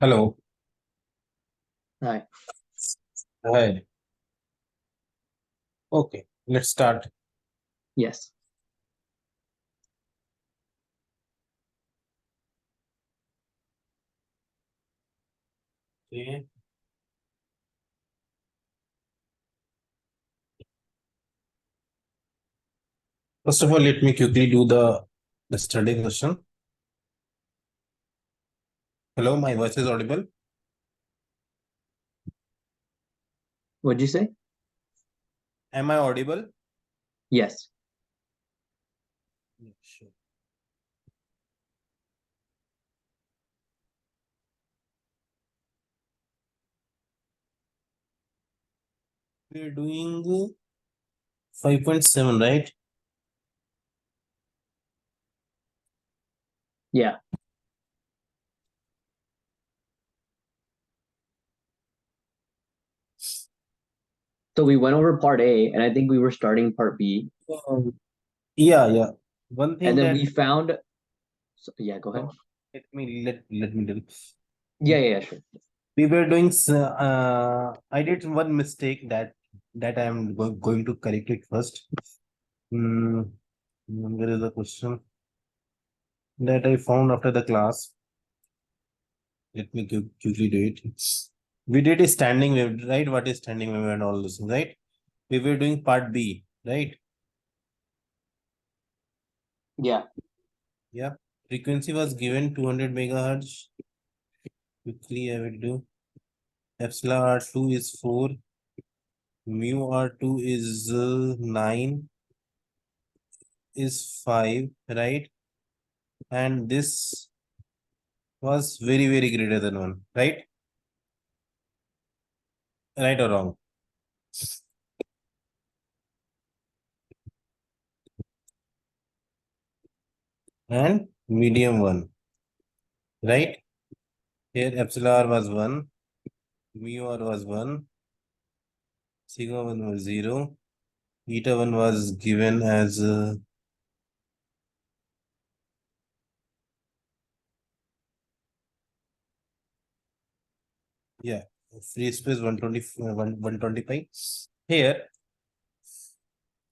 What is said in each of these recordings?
Hello. Right. Hi. Okay, let's start. Yes. Okay. First of all, let me quickly do the study question. Hello, my voice is audible. What'd you say? Am I audible? Yes. Yeah, sure. We're doing 5.7, right? Yeah. So we went over part A, and I think we were starting part B, Yeah. One and thing then that we found. Yeah, go ahead. let me tell. Yeah, sure. We were doing. I did one mistake that I am going to correct it first. Hmm. Where is the question that I found after the class? Let me quickly do it. We did a standing wave, right? What is standing wave and all this, right? We were doing part B, right? Yeah. Yeah. Frequency was given 200 megahertz. Quickly, I will do. Epsilon R2 is 4. Mu R2 is 9, is 5, right? And this was very, very greater than 1, right? Right or wrong? And medium 1, right? Here epsilon R was 1, mu R was 1, sigma 1 was 0, eta 1 was given as yeah, free space 125.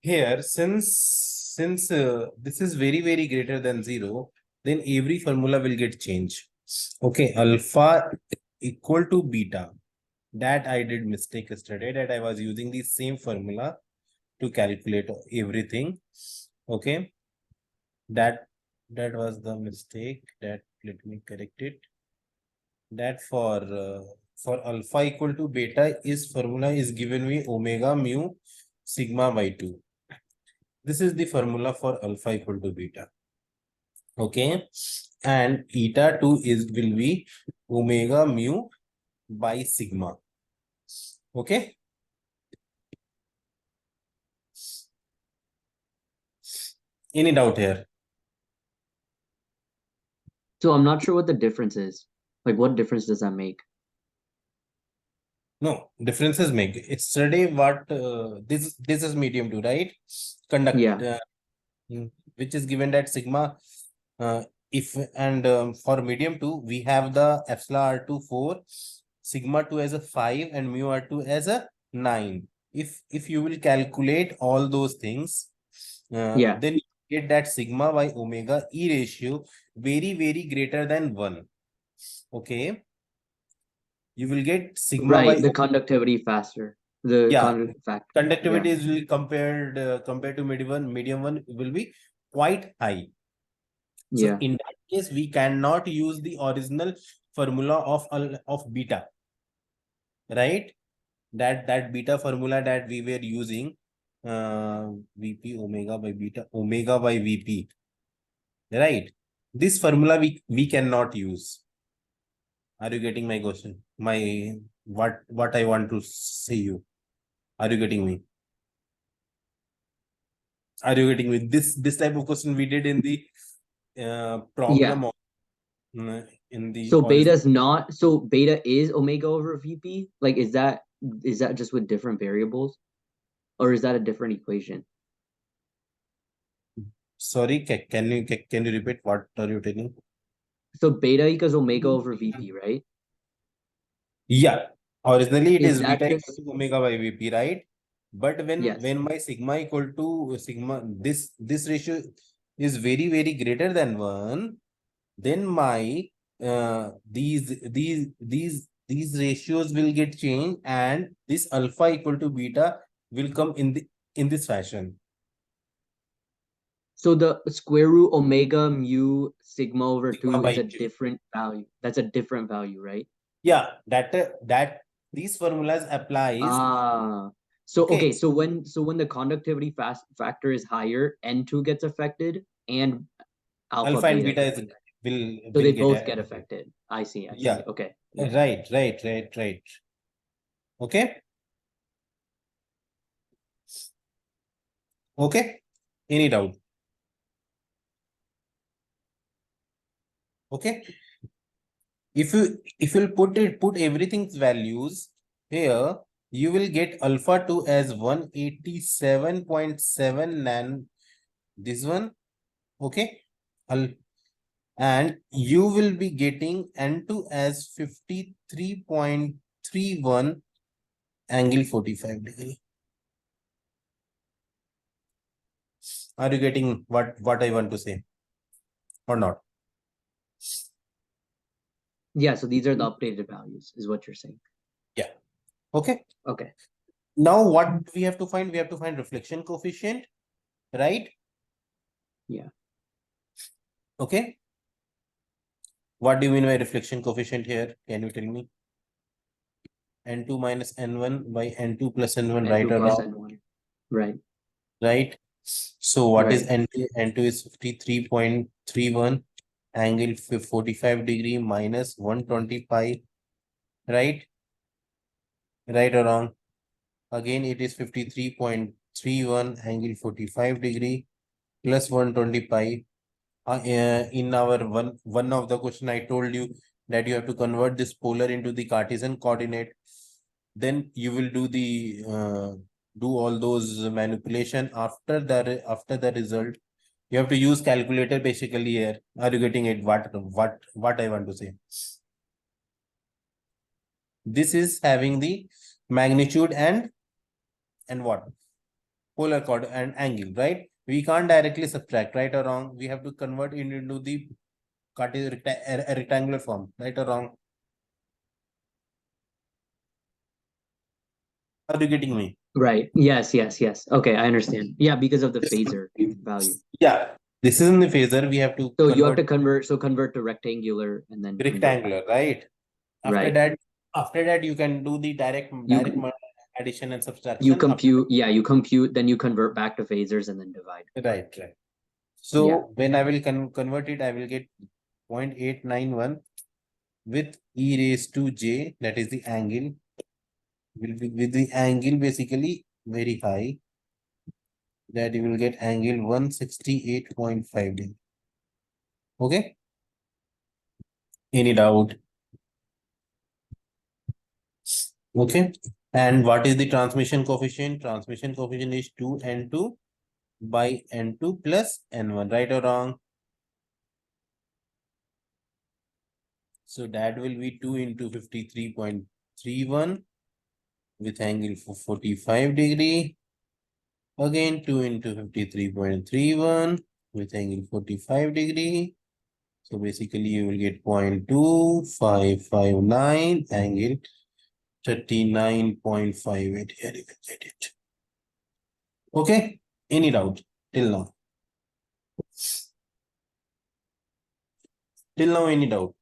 Here since this is very, very greater than 0, then every formula will get changed. Okay, alpha equal to beta. That I did mistake yesterday, that I was using the same formula to calculate everything. Okay, that was the mistake. That let me correct it. That for alpha equal to beta is formula is given me omega mu sigma by 2. This is the formula for alpha equal to beta. Okay, and eta 2 is will be omega mu by sigma. Okay, any doubt here? So I'm not sure what the difference is. Like, what difference does that make? No, differences make. Yesterday, what this is medium 2, right? Yeah. Which is given that sigma. If and for medium 2, we have the epsilon R2 4, sigma 2 as a 5, and mu R2 as a 9. If you will calculate all those things, Yeah. then you get that sigma by omega E ratio very, very greater than 1. Okay, you will get sigma by Right. The conductivity faster. The yeah, conductivity factor. Yeah. conductivity is will compared to medium 1 will be quite high. So Yeah. in that case, we cannot use the original formula of beta, right? That beta formula that we were using, VP omega by VP, right? This formula we cannot use. Are you getting my question? My what I want to say you? Are you getting me? Are you getting me? This type of question we did in the Yeah. problem of, in the So original. beta's not. So beta is omega over VP. Like, is that just with different variables, or is that a different equation? Sorry, can you repeat what are you telling? So beta equals omega over VP, right? Yeah. Originally it Is is that beta just equal to omega by Vp, right? But yes? when my sigma equal to sigma, this ratio is very greater than 1, then my these ratios will get changed, and this alpha equal to beta will come in this fashion. So the square root omega mu sigma over Sigma 2 is by a 2. different value. That's a different value, right? Yeah, that these formulas applies. Ah, so Okay, okay, so when the conductivity factor is higher, N2 gets affected and alpha alpha and beta beta gets is affected. will So will they get both get affected. affected. I see, I see. Yeah, Okay. Yeah. right. Okay, okay. Any doubt? Okay. If you'll put everything's values here, you will get alpha 2 as 187.7 nan. This one, okay. And you will be getting N2 as 53.31 angle 45 degree. Are you getting what I want to say or not? Yeah, so these are the updated values, is what you're saying. Yeah. Okay. Okay. Now what we have to find? We have to find reflection coefficient, right? Yeah. Okay. What do you mean by reflection coefficient here? Can you tell me? N2 minus N1 by N2 plus N1, right N2 or plus wrong? N1. Right. Right. So what is Right. N2? N2 is 53.31 angle 45 degree minus 125, right? Right or wrong? Again, it is 53.31 angle 45 degree plus 125. In our one of the question, I told you that you have to convert this polar into the Cartesian coordinate. Then you will do all those manipulation after the result. You have to use calculator basically here. Are you getting it? What I want to say? This is having the magnitude and what? Polar chord and angle, right? We can't directly subtract, right or wrong? We have to convert it into the Cartesian rectangular form, right or wrong? Are you getting me? Right. Yes, yes, yes. Okay, I understand. Yeah, because of the phasor value. Yeah, this is in the phasor. We have to So you have convert to convert to rectangular and then convert back. rectangular, right? After Right. that, you can do the direct You addition and you subtraction. After compute, yeah, you compute, then you convert back to phasors and then divide. that, right. Yeah. So when I will convert it, I will get 0.891 with e raised to j. That is the angle. Will be with the angle basically very high. That you will get angle 168.5 degree. Okay. Any doubt? Okay. And what is the transmission coefficient? Transmission coefficient is 2n2 by n2 plus n1, right or wrong? So that will be 2 into 53.31 with angle for 45 degree. Again 2 into 53.31 with angle 45 degree. So basically you will get 0.2559 angle 39.58 here you can get it. Okay, any doubt till now? Till now, any doubt?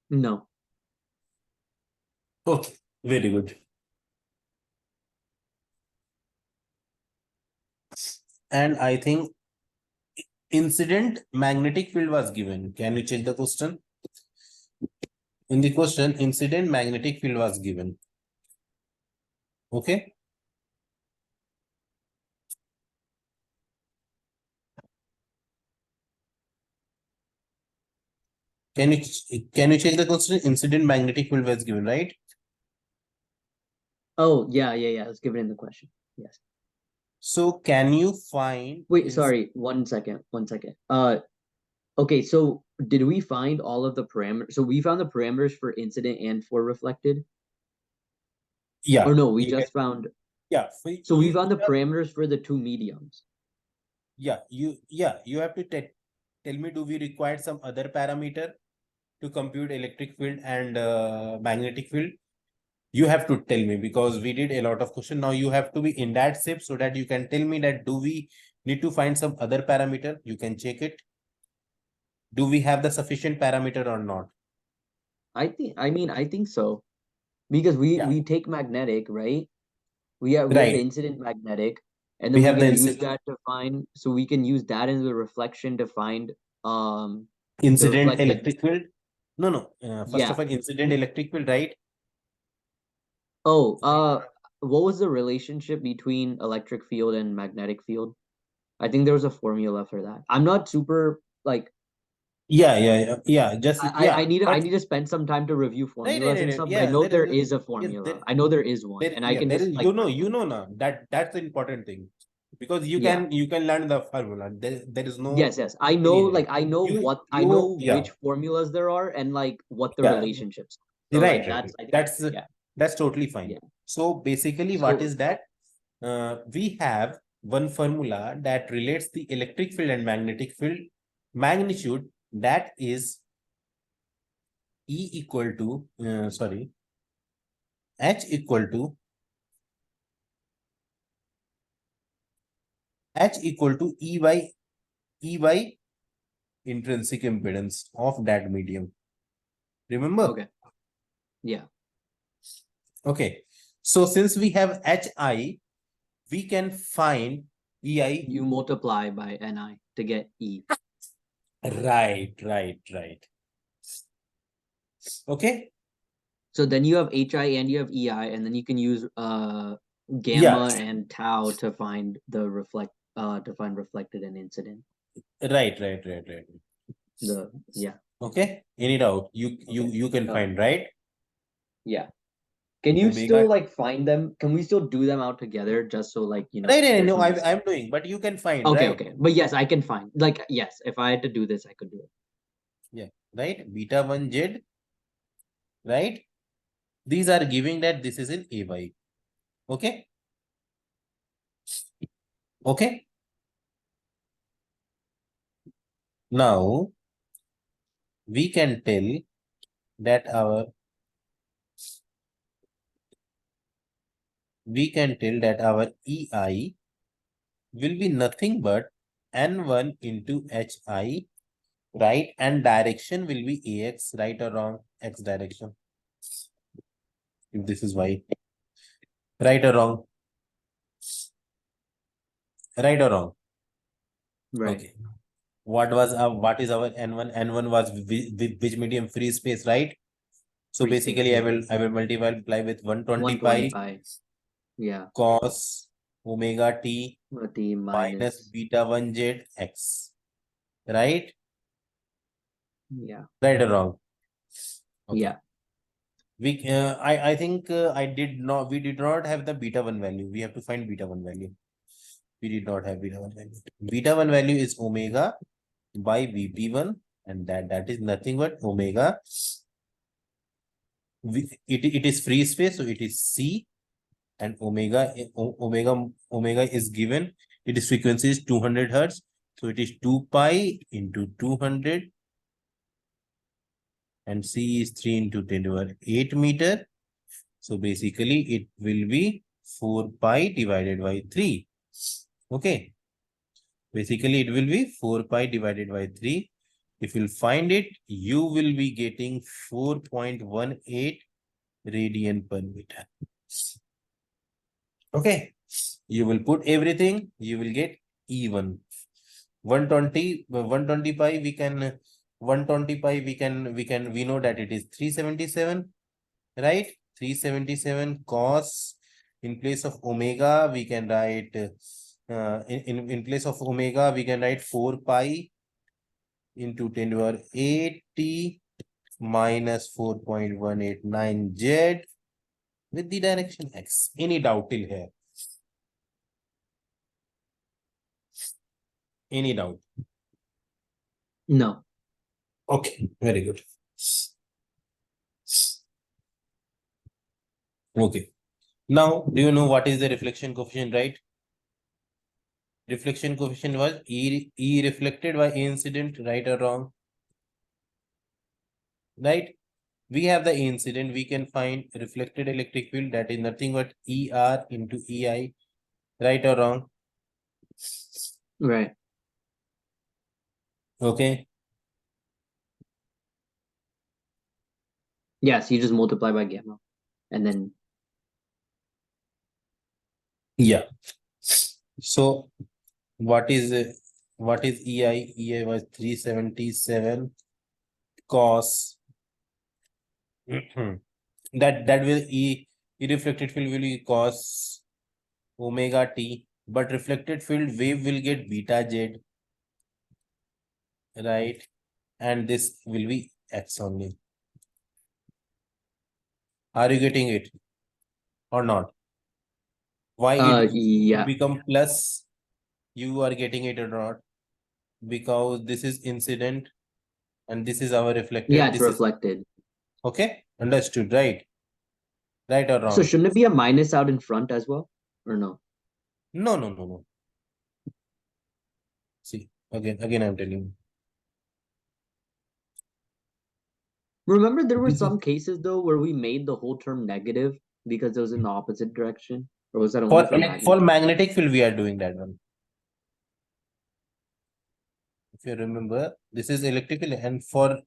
No. Okay, very good. And I think incident magnetic field was given. Can you check the question? In the question, incident magnetic field was given. Okay. Can you check the question? Incident magnetic field was given, right? Oh, yeah, yeah, yeah. It's given in the question. Yes. So can you find Wait, sorry, 1 second. 1 second. Okay, so did we find all of the parameters? So we found the parameters for incident and for reflected? Yeah. Or no, we you can- just found, yeah. so we found the parameters for the two mediums. Yeah, you have to tell me, do we require some other parameter to compute electric field and magnetic field? You have to tell me, because we did a lot of question. Now you have to be in that shape so that you can tell me that do we need to find some other parameter? You can check it. Do we have the sufficient parameter or not? I think so. Because Yeah, we take magnetic, right? We have right. incident magnetic, and We then we have the can use that to find, so we can use that in the reflection to find the incident reflected. electric field. No. First Yeah. of all, incident electric field, right? Oh, what was the relationship between electric field and magnetic field? I think there was a formula for that. I'm not super like Yeah. Just yeah. I But need to spend some time to review formulas and right. stuff, but I Yeah, know there there is is a yes, formula. I know there is one, and I can there is just like now that's the important thing, because yeah. you can learn the formula. There is no Yes. I know any like I know what I you know yeah which formulas there are and like what the yeah relationships. So like that's I think yeah. that's totally fine. Yeah. So basically, what So is that? We have one formula that relates the electric field and magnetic field magnitude, that is E equal to H equal to E by intrinsic impedance of that medium. Remember? okay. Yeah. Okay. So since we have HI, we can find EI. You multiply by Ni to get E. Right. Okay. So then you have Hi and you have Ei, and then you can use Yeah. gamma and tau to find the reflected and incident. Right. The yeah. Okay. Any doubt? You can No. find, right? Yeah. Can you still Omega. like find them? Can we still do them out together just so like Right. there's No, no mistake? I'm doing, but you can find, Okay, right? okay. But yes, I can find. Like yes, if I had to do this, I could do it. Yeah. Right. Beta 1 Z. Right. These are giving that this is in AY. Okay. Okay. Now we can tell that our EI will be nothing but N1 into HI, right? And direction will be AX, right or wrong? X direction. If this is Y, right or wrong? Right or wrong? Right. Okay. What is our N1? N1 was which medium? Free space, right? So Free space, basically, yeah. I will multiply with 120 120 pi pi. Yeah. cos omega t T minus minus. beta 1 Z X, right? Yeah. Right or wrong? Okay. Yeah. I think we did not have the beta 1 value. We have to find beta 1 value. We did not have beta 1 value. Beta 1 value is omega by VP1, and that is nothing but omega. It is free space, so it is C, and omega is given. Its frequency is 200 hertz, so it is 2 pi into 200, and C is 3 into 10 to the 8 meter. So basically, it will be 4 pi divided by 3. Okay. Basically, it will be 4 pi divided by 3. If you'll find it, you will be getting 4.18 radian per meter. Okay. You will put everything, you will get even. 120 pi, we can 120 pi, we know that it is 377, right? 377 cos, in place of omega, we can write in place of omega, we can write 4 pi into 10 to the 80 minus 4.189 Z with the direction X. Any doubt till here? Any doubt? No. Okay, very good. Okay. Now, do you know what is the reflection coefficient, right? Reflection coefficient was E reflected by A incident, right or wrong? Right? We have the A incident, we can find reflected electric field, that is nothing but ER into EI, right or wrong? Right. Okay. Yes, you just multiply by gamma. And then Yeah. So what is EI? EI was 377 cos that will E reflected field will be cos omega t, but reflected field wave will get beta z, right? And this will be x only. Are you getting it or not? Why it yeah. become plus? You are getting it or not? Because this is incident and this is our Yeah, reflected. it's This is reflected. okay. Understood, right? Right or So wrong? shouldn't it be a minus out in front as well? Or no? No, no, no, no. See, again, I'm telling you. Remember there were This is some cases though where we made the whole term negative because it was in the opposite direction? Or was that only for for for magnetic? magnetic field we are doing that one. If you remember, this is electrical, and for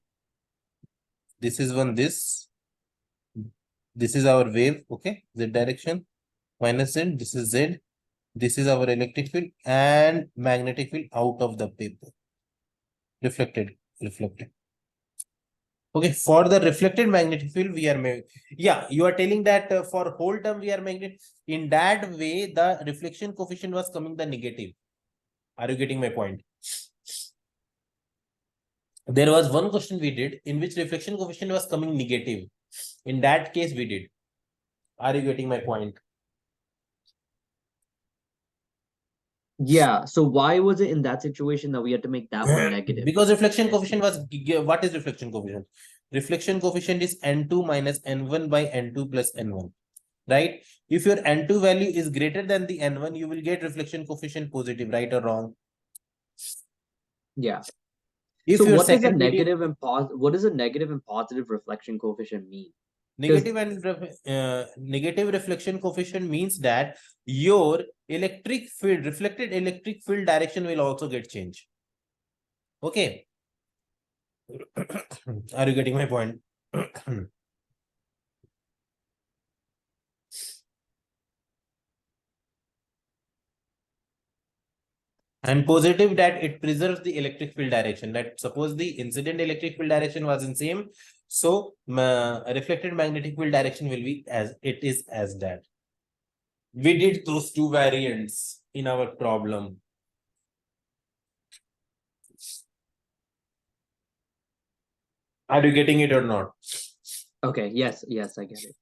this is one this is our wave, okay, z direction minus z, this is z, this is our electric field and magnetic field out of the paper, reflected. Okay, for the reflected magnetic field we are yeah, you are telling that for whole term we are magnetic. In that way the reflection coefficient was coming the negative. Are you getting my point? There was one question we did in which reflection coefficient was coming negative. In that case we did. Are you getting my point? Yeah. So why was it in that situation that we had to make that one negative? Because reflection coefficient was, what is reflection coefficient? Reflection coefficient is n2 minus n1 by n2 plus n1, right? If your n2 value is greater than the n1, you will get reflection coefficient positive, right or wrong? Yeah. If So your what does a second variable negative and what does a negative and positive reflection coefficient mean? Because negative reflection coefficient means that your electric field, reflected electric field direction will also get changed. Okay. Are you getting my point? And positive that it preserves the electric field direction. That suppose the incident electric field direction was in same, so reflected magnetic field direction will be as it is as that. We did those two variants in our problem. Are you getting it or not? okay, yes, I get it.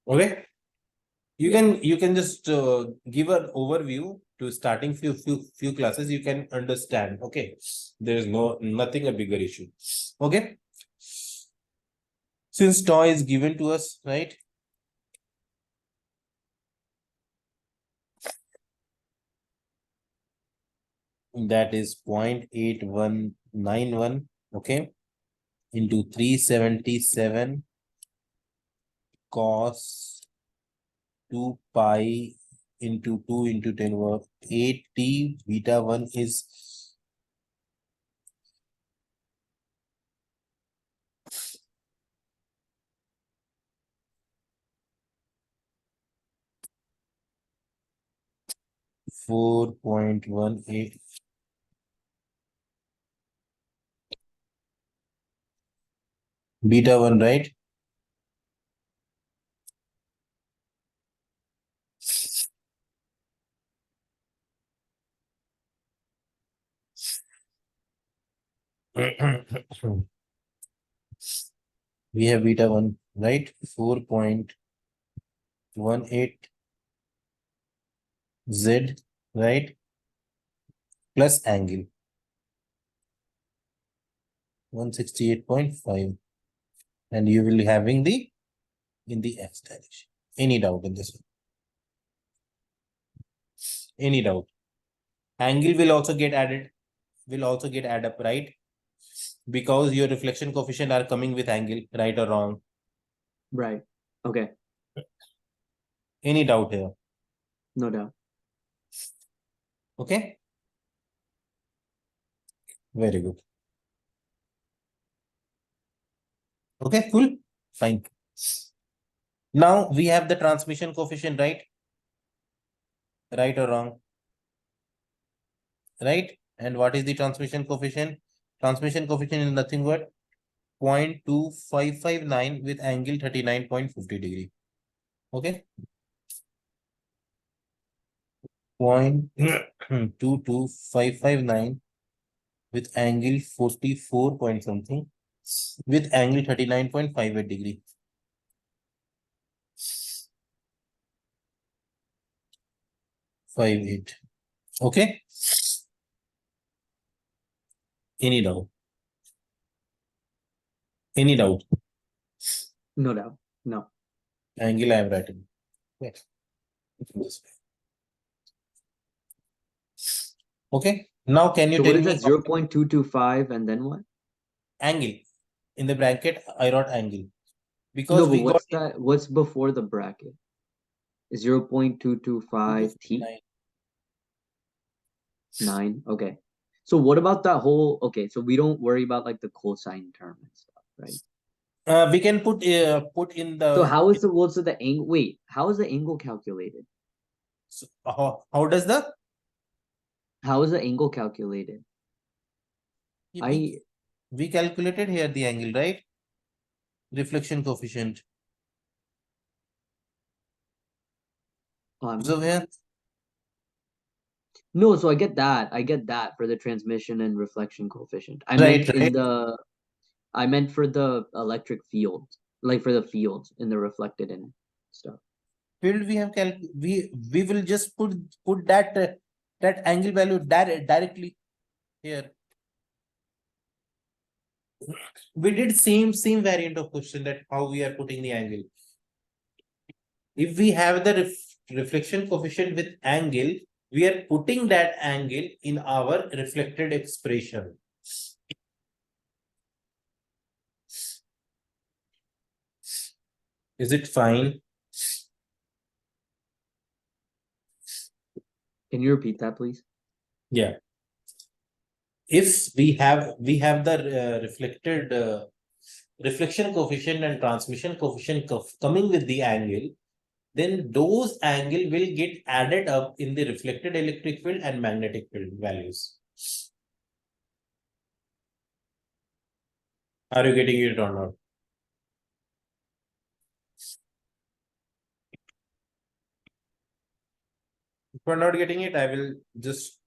Okay. Yeah. You can just give an overview to starting few classes. You can understand. Okay, there is nothing a bigger issue. Okay, since toy is given to us, right? That is 0.8191. Okay, into 377 cos 2 pi into 2 into 10 over 8t beta 1 is 4.18 beta 1, right? We have beta 1, right? 4.18 z, right? Plus angle. 168.5. And you will be having the in the x direction. Any doubt in this one? Any doubt? Angle will also get added, add up, right? Because your reflection coefficient are coming with angle, right or wrong? Right. Okay. Any doubt here? No doubt. Okay. Very good. Okay, cool. Fine. Now we have the transmission coefficient, right? Right or wrong? Right? And what is the transmission coefficient? Transmission coefficient is nothing but 0.2559 with angle 39.50 degree. Okay. 0.22559 with angle 44 point something with angle 39.58 degree. Five eight. Okay. Any doubt? Any doubt? No doubt. No. Angle I am writing. Wait. Okay. Now can you So tell what is me that? 0.225 and then what? angle in the bracket? I wrote angle because No, but we got what's that? What's before the bracket? 0.225 t 9. Okay. So what about that whole? Okay, so we don't worry about like the cosine term and stuff, right? we can put in So the how is the what's the angle? Wait, how is the angle calculated? how does the How is the angle calculated? I we calculated here the angle, right? Reflection coefficient. So here no, so I get that. I get that for the transmission and reflection coefficient. I right, meant in right. the I meant for the electric field, like for the field in the reflected in stuff. Field we have we will just put that angle value directly here. We did same variant of question that how we are putting the angle. If we have the reflection coefficient with angle, we are putting that angle in our reflected expression. Is it fine? Can you repeat that, please? Yeah. If we have the reflected reflection coefficient and transmission coefficient coming with the angle, then those angle will get added up in the reflected electric field and magnetic field values. Are you getting it or not? If you're not getting it, I will just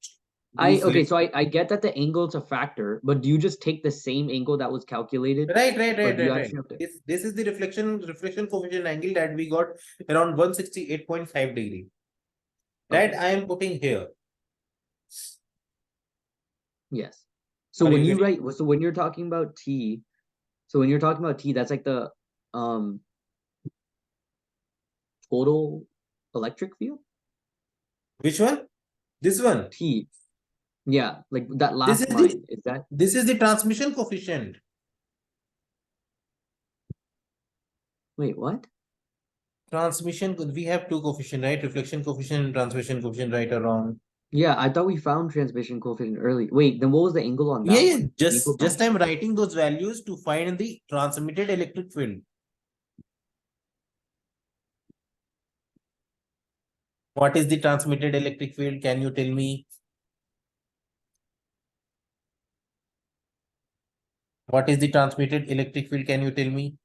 Okay, so I get that the angle is a factor, but do you just take the same angle that was calculated? Or do you actually have to This is the reflection coefficient angle that we got around 168.5 degree. That okay. I am putting here. Yes. So Are when you you getting? write so when you're talking about T, so when you're talking about T, that's like the total electric field? Which one? This one. T. Yeah, like that This last is the line. Is that this is the transmission coefficient. wait, what? Transmission, we have two coefficient, right? Reflection coefficient and transmission coefficient, right or wrong? Yeah, I thought we found transmission coefficient early. Wait, then what was the angle on Yeah, that yeah. one? Can you go Just back? I'm writing those values to find the transmitted electric field. What is the transmitted electric field? Can you tell me? What is the transmitted electric field? Can you tell me?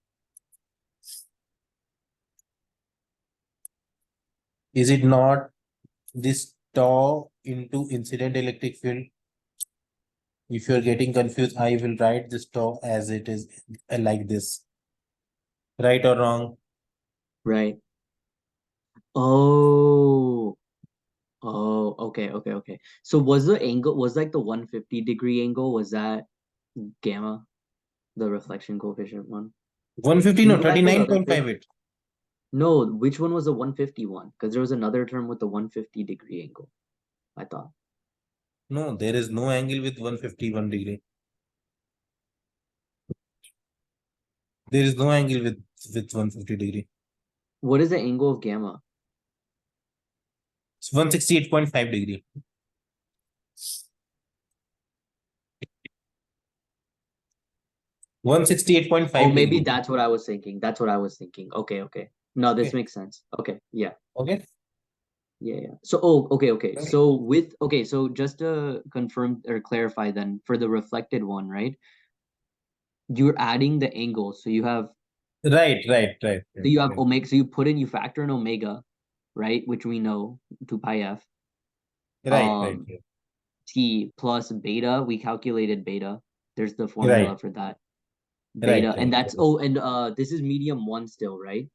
Is it not this tau into incident electric field? If you're getting confused, I will write this tau as it is like this. Right or wrong? Right. Oh. Oh, okay. So was the angle was like the 150 degree angle, was that gamma? the reflection coefficient one. 150, Can no, you go back to the other term? 39.58. No, which one was the 150 one? Because there was another term with the 150 degree angle, I thought. No, there is no angle with 151 degree. There is no angle with 150 degree. What is the angle of gamma? It's 168.5 degree. One 168.5 Oh, maybe degree. that's what I was thinking. That's what I was thinking. Okay, okay. No, this Okay. makes sense. Okay, yeah. Okay. Yeah. So, okay. So just to confirm or clarify then, for the reflected one, right? You're adding the angle. So you have Right. omega. So you factor in omega, right? Which we know 2 pi f. Right. T plus beta. We calculated beta. There's the formula for that. Beta. And that's this is medium 1 still, right?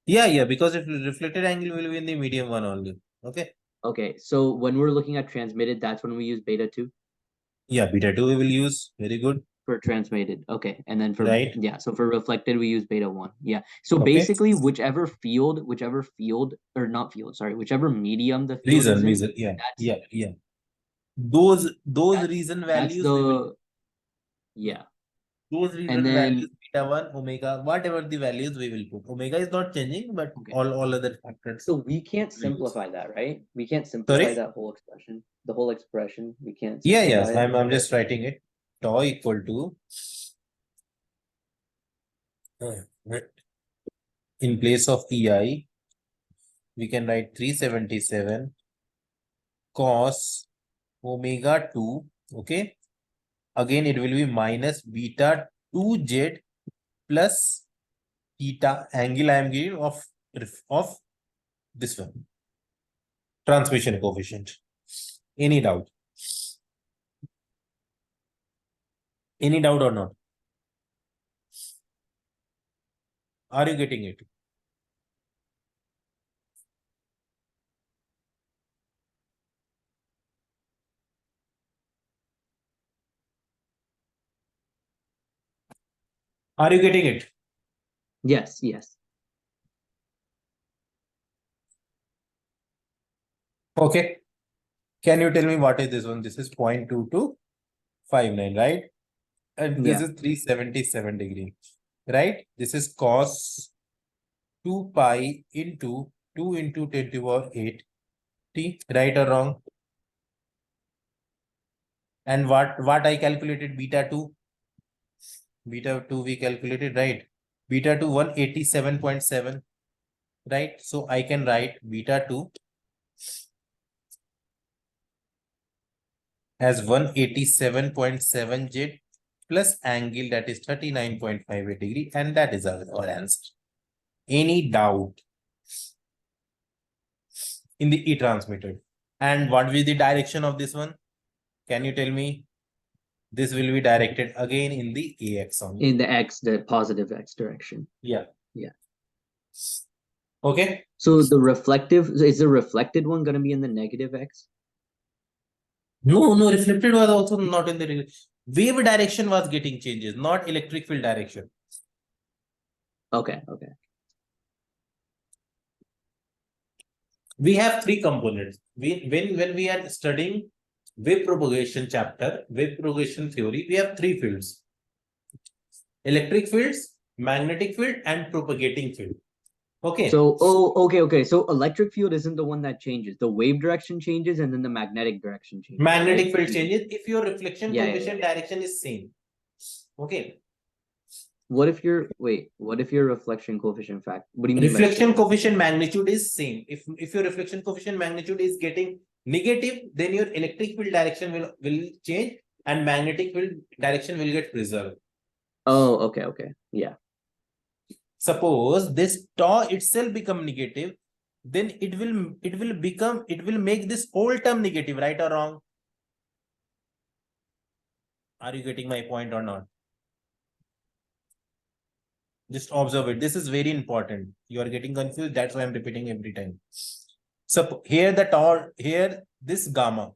Yeah, because if reflected angle will be in the medium one only. Okay. Okay. So when we're looking at transmitted, that's when we use beta 2 Yeah, beta 2 we will use. Very good. for transmitted. Okay. And then for Right. so for reflected, we use beta 1. Yeah. So Okay. basically whichever field or not field, sorry, whichever medium the field is in, Reason. Yeah. Those reason that's values we will yeah. those And reason then values, beta 1, omega, whatever the values we will put. Omega is not changing, but okay. all other factors. So we can't we will use. simplify that, right? We can't simplify Sorry? that whole expression. The whole expression, we can't Yeah, simplify it. I'm just writing it. Tau equal to in place of EI, we can write 377 cos omega 2. Okay. Again, it will be minus beta 2z plus theta angle I am giving of this one. Transmission coefficient. Any doubt? Any doubt or not? Are you getting it? Are you getting it? Yes. Okay. Can you tell me what is this one? This is 0.2259, right? And this is 377 degree, right? This is cos 2 pi into 2 into 10 to the power 8 t, right or wrong? And what I calculated beta 2? Beta 2 we calculated, right? Beta 2 187.7, right? So I can write beta 2 as 187.7 j plus angle that is 39.58 degree, and that is our answer. Any doubt in the E transmitted? And what will be the direction of this one? Can you tell me? This will be directed again in the AX only. In the positive X direction. Yeah. Yeah. Okay. So is the reflected one going to be in the negative X? No, reflected was also not in the wave direction was getting changes, not electric field direction. Okay. We have three components. When we are studying wave propagation chapter, wave propagation theory, we have three fields: electric fields, magnetic field, and propagating field. Okay. So okay. So electric field isn't the one that changes. The wave direction changes, and then the magnetic direction changes. Magnetic right? field changes if your reflection coefficient yeah. direction is same. Okay. What if your reflection coefficient fact? What do you mean Reflection by coefficient magnitude is same. If your reflection coefficient magnitude is getting negative, then your electric field direction will change and magnetic field direction will get preserved. Oh, okay. Yeah. Suppose this tau itself become negative, then it will make this whole term negative, right or wrong? Are you getting my point or not? Just observe it. This is very important. You are getting confused. That's why I'm repeating every time. So here the tau, here this gamma,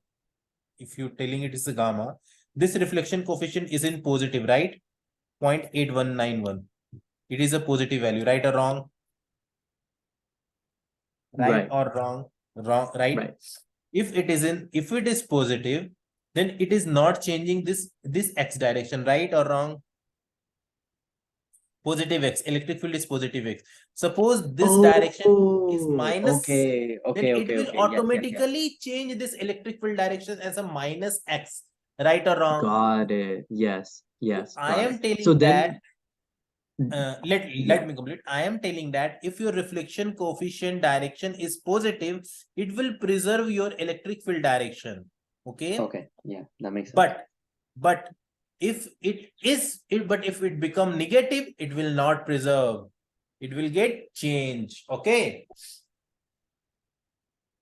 if you're telling it is a gamma, this reflection coefficient is in positive, right? 0.8191. It is a positive value, right or wrong? Right or wrong? Wrong, right? If it is positive, then it is not changing this x direction, right or wrong? Positive x, electric field is positive x. Suppose this direction is minus, okay, then it will okay. automatically change this electric field direction as a minus x, right or wrong? Got it. Yes, So I got am it. telling So that then, let me complete. I am telling that if your reflection coefficient direction is positive, it will preserve your electric field direction. Okay. okay, yeah, that makes sense. But if it become negative, it will not preserve. It will get changed. Okay.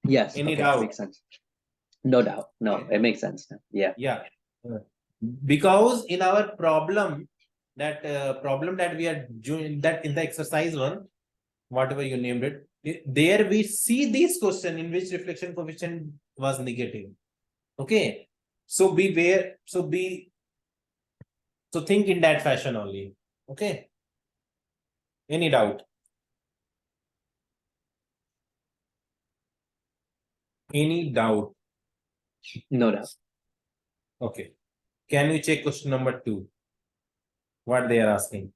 Yes, Any okay, doubt? makes sense. No doubt. No, it makes sense now. Yeah. Yeah. Because in our problem that we are doing, that in the exercise one, whatever you named it, there we see this question in which reflection coefficient was negative. Okay. So think in that fashion only. Okay. Any doubt? Any doubt? No doubt. Okay. Can we check question number 2? What they are asking?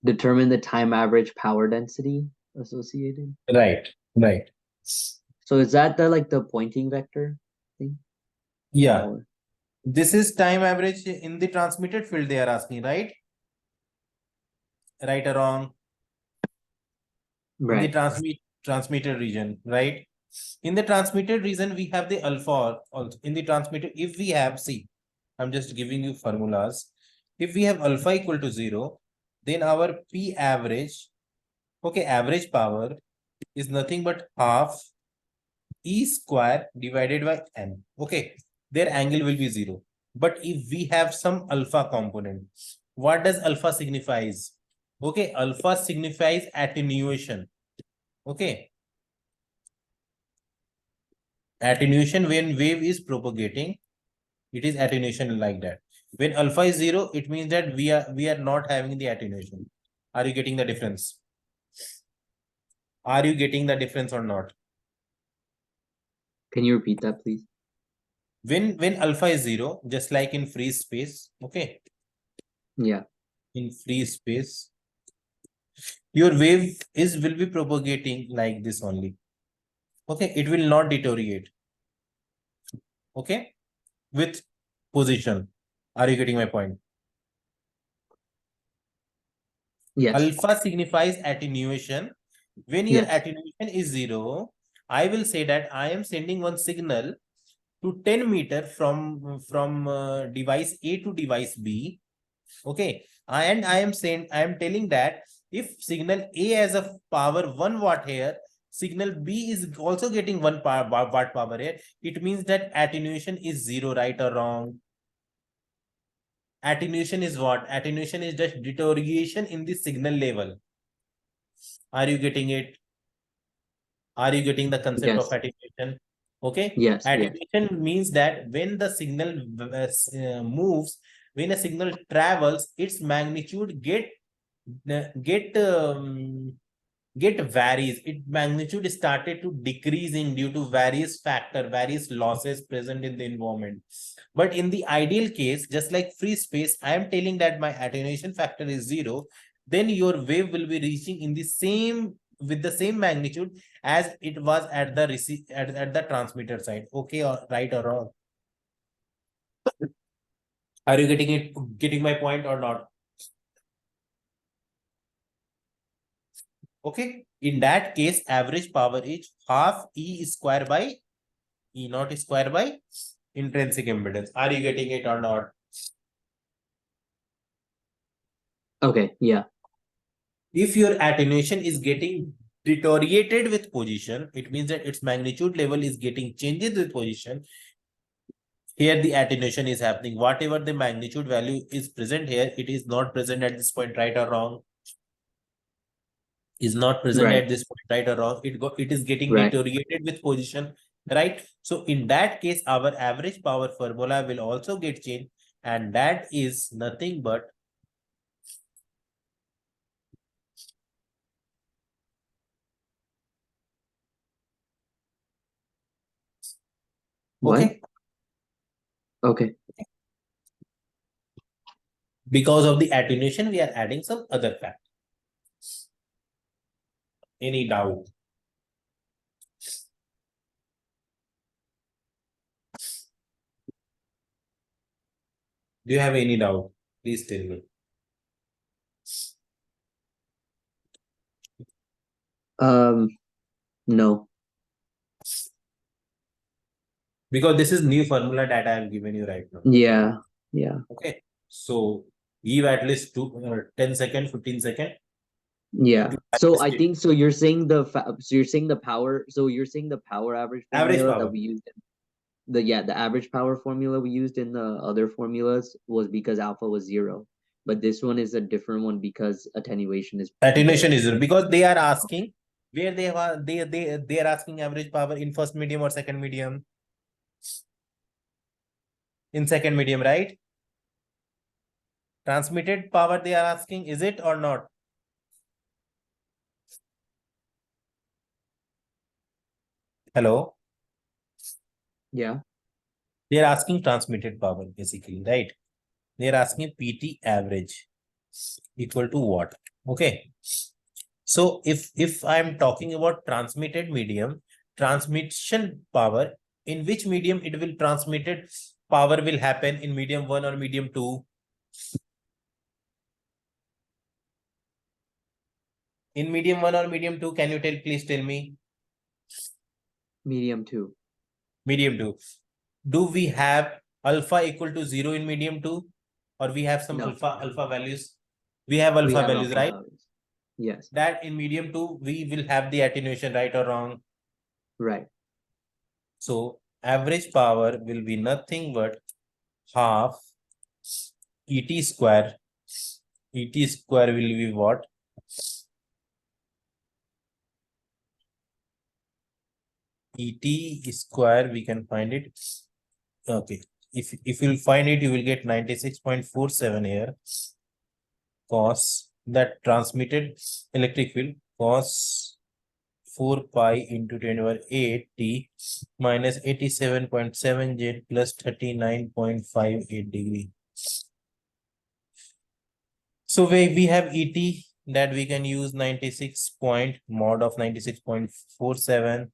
Determine the time average power density associated. Right. So is that the pointing vector thing? Yeah. Or- This is time average in the transmitted field they are asking, right? Right or wrong? In the transmitted region, right? In the transmitted region, we have the alpha also. In the transmitted, if we have, see, I'm just giving you formulas. If we have alpha equal to 0, then our P average, okay, average power is nothing but half E square divided by N. Okay, their angle will be 0. But if we have some alpha component, what does alpha signifies? Okay, alpha signifies attenuation. Okay. Attenuation, when wave is propagating, it is attenuation like that. When alpha is 0, it means that we are not having the attenuation. Are you getting the difference? Are you getting the difference or not? Can you repeat that, please? When alpha is 0, just like in free space, okay? Yeah. In free space, your wave will be propagating like this only. Okay, it will not deteriorate. Okay, with position. Are you getting my point? Yes. Alpha signifies attenuation. When your Yes. attenuation is 0, I will say that I am sending one signal to 10 meter from device A to device B. Okay, and I am telling that if signal A has a power 1 watt here, signal B is also getting 1 watt power here. It means that attenuation is 0, right or wrong? Attenuation is what? Attenuation is just deterioration in the signal level. Are you getting it? Are you getting the concept of attenuation? Okay. Yes. Attenuation means that when the signal moves, when a signal travels, its magnitude get varies. Its magnitude started to decreasing due to various various losses present in the environment. But in the ideal case, just like free space, I am telling that my attenuation factor is 0. Then your wave will be reaching in the same with the same magnitude as it was at the at the transmitter side. Okay, or right or wrong? Are you getting my point or not? Okay, in that case, average power is half E square by E naught square by intrinsic impedance. Are you getting it or not? Okay, yeah. If your attenuation is getting deteriorated with position, it means that its magnitude level is getting changes with position. Here the attenuation is happening. Whatever the magnitude value is present here, it is not present at this point, right or wrong? is not present Right. at this point, right or wrong? It is getting Right. deteriorated with position, right? So in that case, our average power formula will also get changed, and that is nothing but What? okay. Okay. Because of the attenuation, we are adding some other fact. Any doubt? Do you have any doubt? Please tell me. No. Because this is new formula that I am giving you right now. Yeah. Yeah. Okay. So give at least 10 second, 15 second. Yeah. to So I state. think so you're saying so you're saying the power average Average formula that power. we used in the average power formula we used in the other formulas was because alpha was 0. But this one is a different one because attenuation is Attenuation there. is 0 because they are asking where they are asking average power in first medium or second medium. In second medium, right? Transmitted power they are asking, is it or not? Hello? Yeah. They are asking transmitted power basically, right? They are asking PT average equal to what? Okay. So if I'm talking about transmitted medium, transmission power, in which medium it will transmitted power will happen, in medium 1 or medium 2? In medium 1 or medium 2, can you please tell me? Medium 2. Medium 2. Do we have alpha equal to 0 in medium 2? Or we have some No. alpha values? We have We alpha have values, alpha right? values. Yes. That in medium 2, we will have the attenuation, right or wrong? Right. So average power will be nothing but half ET square. ET square will be what? ET square, we can find it. Okay. If you'll find it, you will get 96.47 here. Cos that transmitted electric field cos 4 pi into 10 over 8 t minus 87.7 j plus 39.58 degree. So we have ET that we can use 96 point mod of 96.47.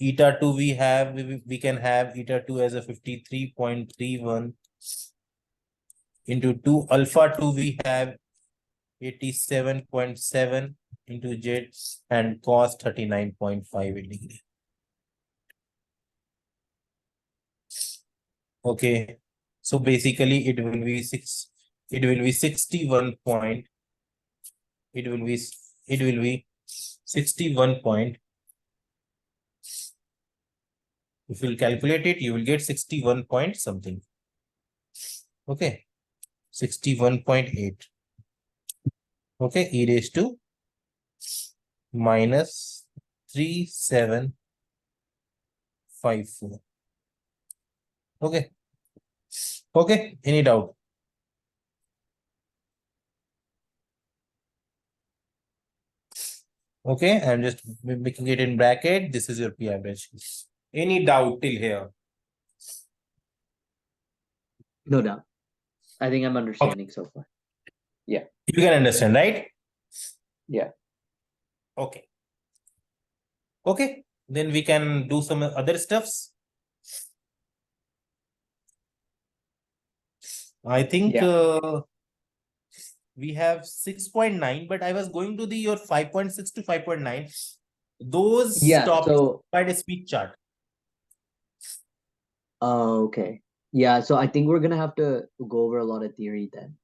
Eta 2 we can have eta 2 as a 53.31 into 2 alpha 2 we have 87.7 into z and cos 39.58 degree. Okay, so basically it will be 61 point, it will be 61 point. If you'll calculate it, you will get 61 point something. Okay, 61.8. Okay, e raised to minus 3754. Okay. Okay, any doubt? Okay, I'm just making it in bracket. This is your P average. Any doubt till here? No doubt. I think I'm understanding so far. Yeah. You can understand, right? Yeah. Okay. Okay, then we can do some other stuffs. I think Yeah. we have 6.9, but I was going to the your 5.6 to 5.9. Those Yeah. topics So by a speed chart. okay. Yeah, so I think we're gonna have to go over a lot of theory then.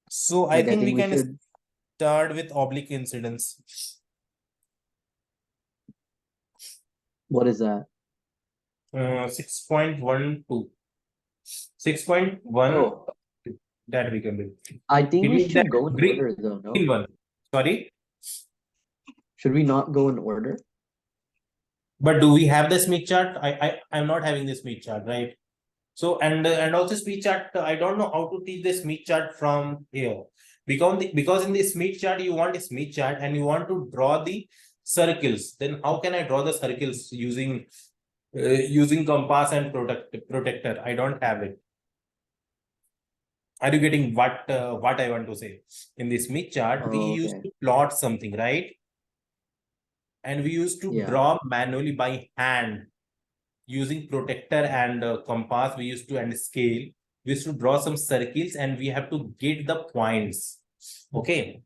So I Like I think think we we can should. start with oblique incidence. What is that? 6.12. 6.1 Oh, that we can do. I think It we means that should go in green order though, no? one. Sorry, Should we not go in order? but do we have the Smith chart? I'm not having the Smith chart, right? So and also Smith chart, I don't know how to teach the Smith chart from here, because in the Smith chart you want a Smith chart and you want to draw the circles. Then how can I draw the circles using compass and protector? I don't have it. Are you getting what I want to say? In the Smith chart, we Oh, used okay. to plot something, right? And we used to Yeah. draw manually by hand using protector and compass. We used to and scale. We used to draw some circles and we have to get the points. Okay.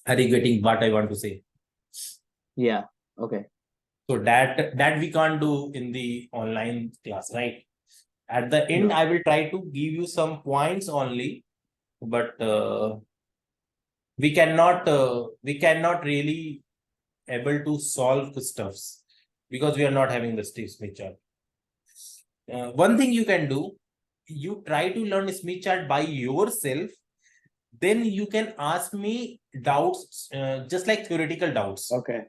Are you getting what I want to say? Yeah. Okay. So that we can't do in the online class, right? At the end, No. I will try to give you some points only, but we cannot really able to solve the stuffs because we are not having the Smith chart. One thing you can do, you try to learn Smith chart by yourself, then you can ask me doubts, just like theoretical doubts. Okay.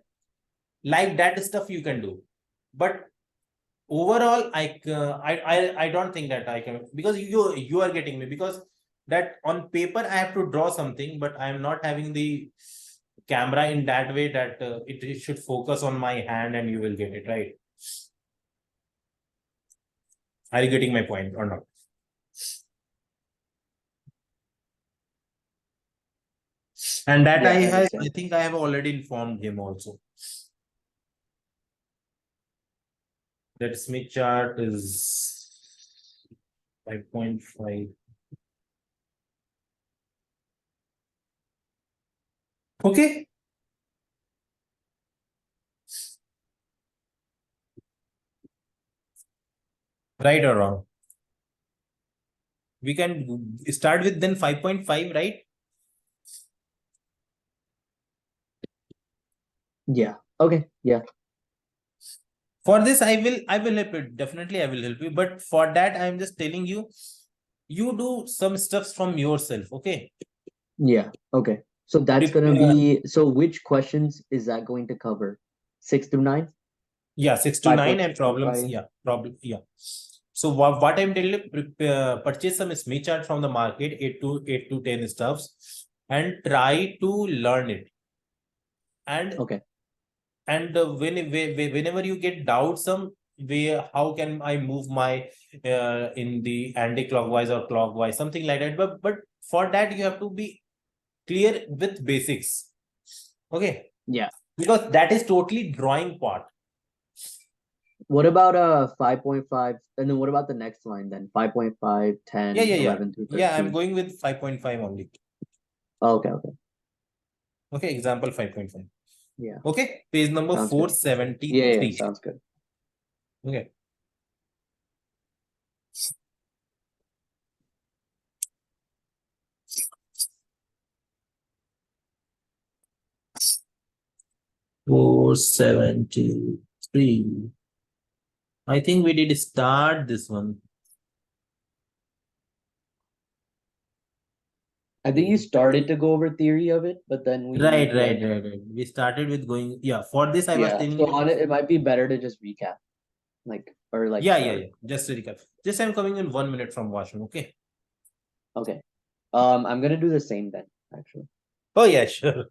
Like that stuff you can do. But overall, I don't think that I can, because you are getting me, because that on paper I have to draw something, but I am not having the camera in that way that it should focus on my hand and you will get it right. Are you getting my point or not? And that Yeah, I I understand. think I have already informed him also. That Smith chart is 5.5. Okay. Right or wrong? We can start with then 5.5, right? Yeah. Okay. Yeah. For this, I will help you. Definitely, I will help you. But for that, I'm just telling you, you do some stuffs from yourself. Okay. Yeah. Okay. So that's gonna Prepare, be, so which questions is that going to cover? 6 through 9? yeah, 6 to 9 and problems. 5.5? Yeah, problem. Yeah. So what I'm telling you, prepare, purchase some Smith chart from the market, 8 to 10 stuffs, and try to learn it. And Okay. whenever you get doubt some way, how can I move my in the anti-clockwise or clockwise, something like that. But for that you have to be clear with basics. Okay. Yeah. Because that is totally drawing part. What about 5.5? And then what about the next line then? 5.5, Yeah, 10, yeah, yeah. 11 through Yeah, I'm 13. going with 5.5 only. Okay, okay. Okay, example 5.5. Yeah. Okay, page number Sounds good. Yeah, yeah, 473. sounds good. Okay. Four 73. I think we did start this one. I think you started to go over theory of it, but then we Right. We started with going, yeah, for this I was yeah. telling So you. on it, it might be better to just recap, or Yeah. start. Just to recap. Just I'm coming in 1 minute from washroom, okay? Okay. I'm gonna do the same then, actually. Oh yeah, sure.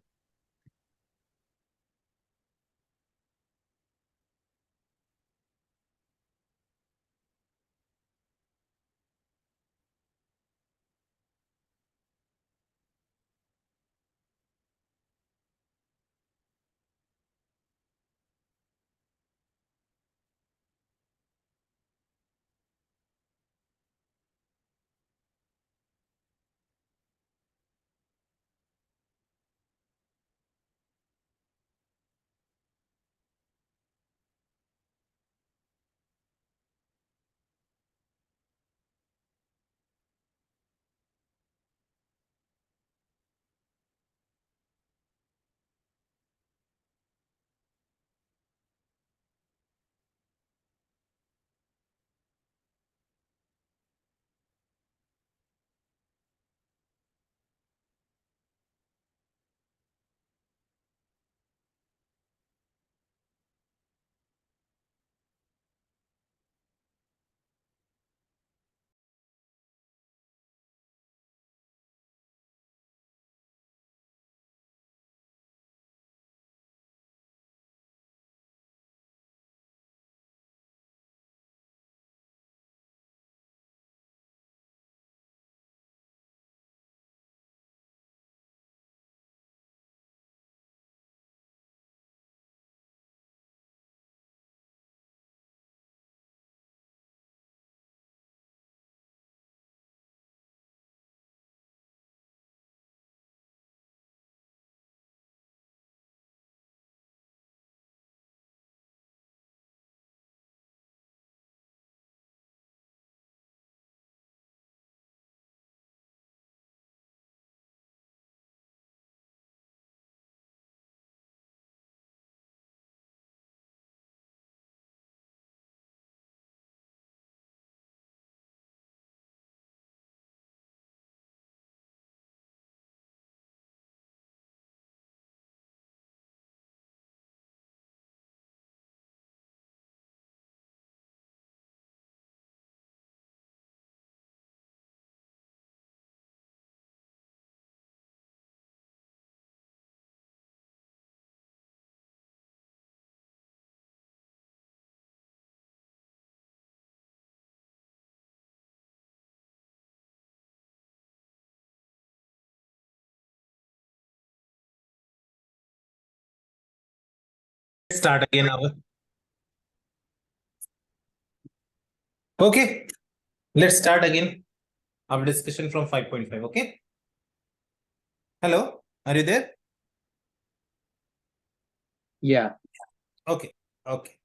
Start again our. Okay, let's start again our discussion from 5.5. Okay. Hello, are you there? Yeah. Okay. Okay.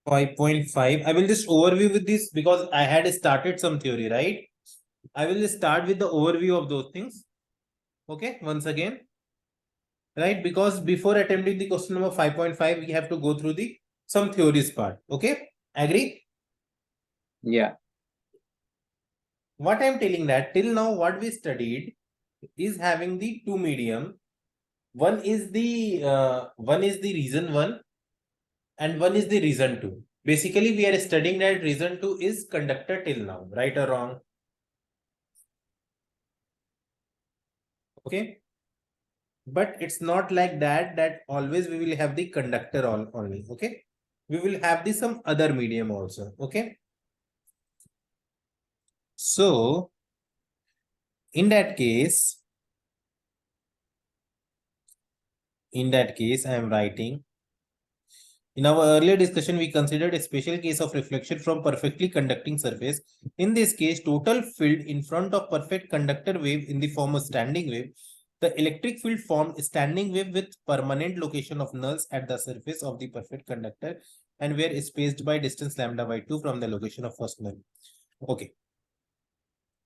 Five point five. I will just overview with this because I had started some theory, right? I will just start with the overview of those things. Okay, once again, right? Because before attempting the question number 5.5, we have to go through the some theories part. Okay, agree? Yeah. What I'm telling that till now, what we studied is having the two medium. One is the reason one, and one is the reason two. Basically, we are studying that reason two is conductor till now, right or wrong? Okay. But it's not like that always we will have the conductor only. Okay. We will have the some other medium also. Okay. So in that case, I am writing. In our earlier discussion, we considered a special case of reflection from perfectly conducting surface. In this case, total field in front of perfect conductor wave in the form of standing wave. The electric field formed a standing wave with permanent location of nulls at the surface of the perfect conductor and were spaced by distance lambda by 2 from the location of first null. Okay.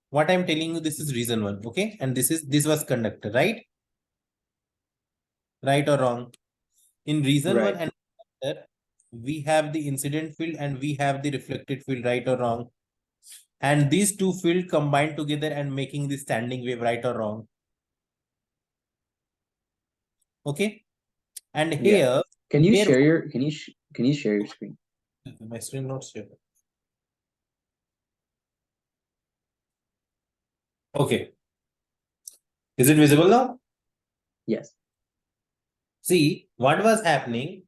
What I'm telling you, this is reason 1. Okay. And this was conductor, right? Right or wrong? In reason 1 Right. and conductor, we have the incident field and we have the reflected field, right or wrong? And these two fields combined together and making the standing wave, right or wrong? Okay. And Yeah. here, Can you here share your can you share your screen? my screen not share. Okay. Is it visible now? Yes. See, what was happening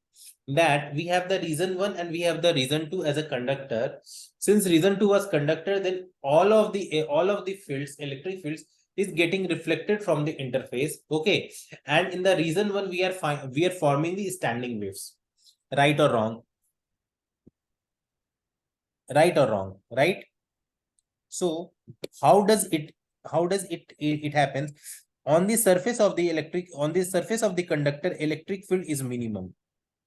that we have the reason 1 and we have the reason 2 as a conductor. Since reason 2 was conductor, then all of the fields, electric fields, is getting reflected from the interface. Okay. And in the reason 1, we are forming the standing waves. Right or wrong? Right or wrong? Right? So how does it happens? On the surface of the conductor, electric field is minimum.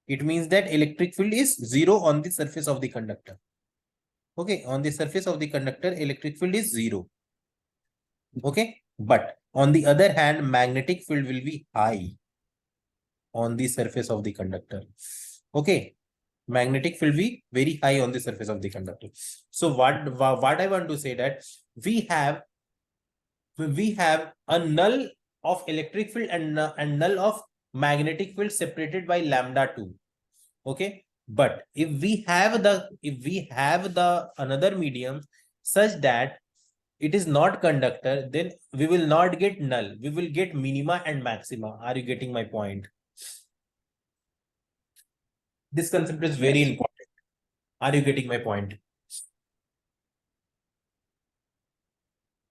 It means that electric field is 0 on the surface of the conductor. Okay, on the surface of the conductor, electric field is 0. Okay, but on the other hand, magnetic field will be high on the surface of the conductor. Okay, magnetic field will be very high on the surface of the conductor. So what I want to say that we have a null of electric field and null of magnetic field separated by lambda 2. Okay, but if we have the another medium such that it is not conductor, then we will not get null, we will get minima and maxima. Are you getting my point? This concept is very Yes. important. Are you getting my point?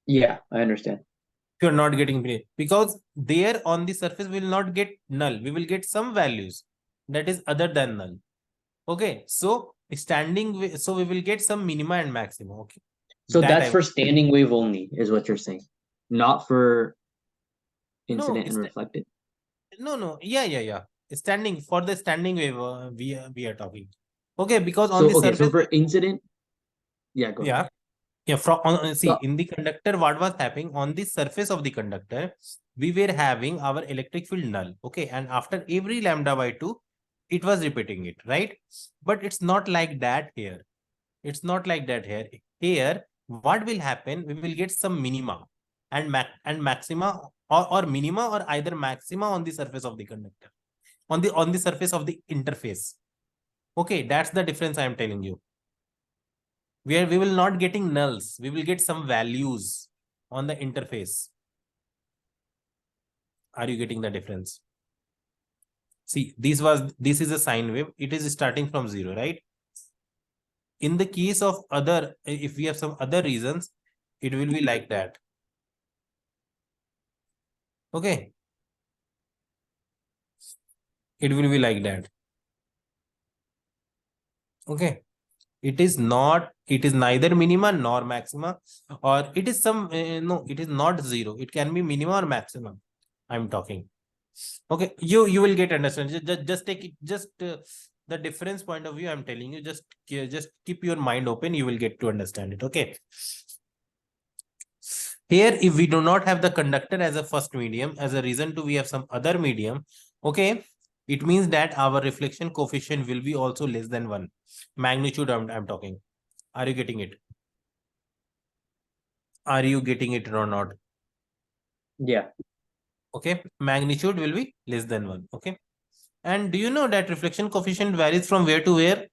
Yeah, I understand. If you're not getting me, because there on the surface we will not get null, we will get some values that is other than null. Okay, so so we will get some minima and maxima. Okay, So that that's I for standing wave only, is what you're saying, not for no, incident and reflected. no, yeah. Standing for the standing wave, we are talking. Okay, because on So the okay, so surface, for incident, yeah, go ahead. yeah, from see So in the conductor, what was happening on the surface of the conductor, we were having our electric field null. Okay, and after every lambda by 2, it was repeating it, right? But it's not like that here. It's not like that here. Here, what will happen? We will get some minima and maxima or minima or either maxima on the surface of the conductor, on the surface of the interface. Okay, that's the difference I am telling you. Where we will not getting nulls, we will get some values on the interface. Are you getting the difference? See, this is a sine wave. It is starting from 0, right? In the case of other, if we have some other reasons, it will be like that. Okay. It will be like that. Okay. It is neither minima nor maxima, or it is some, no, it is not zero. It can be minima or maximum. I'm talking. Okay. You will get understand. Just take it, the difference point of view I'm telling you, just keep your mind open. You will get to understand it. Okay. Here, if we do not have the conductor as a first medium, as a reason to we have some other medium, okay, it means that our reflection coefficient will be also less than 1. Magnitude I'm talking. Are you getting it? Are you getting it or not? Yeah. Okay, magnitude will be less than 1. Okay. And do you know that reflection coefficient varies from where to where?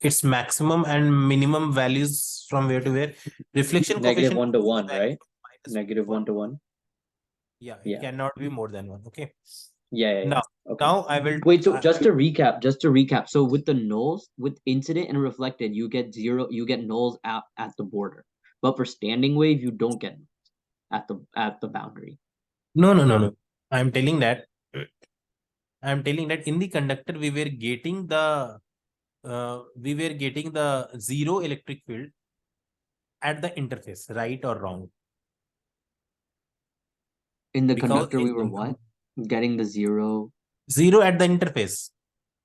Its maximum and minimum values from where to where? Reflection Negative coefficient 1 to 1, vary right? from minus Negative 1 to 1. Yeah, it Yeah. cannot be more than 1. Okay. Yeah. Now, Okay. I will. Wait, so just to recap. So with the nulls, with incident and reflected, you get nulls at the border. But for standing wave, you don't get at the boundary. No. I'm telling that. I'm telling that in the conductor we were getting the zero electric field at the interface, right or wrong? In the Because conductor, we were what? Getting the zero. zero at the interface.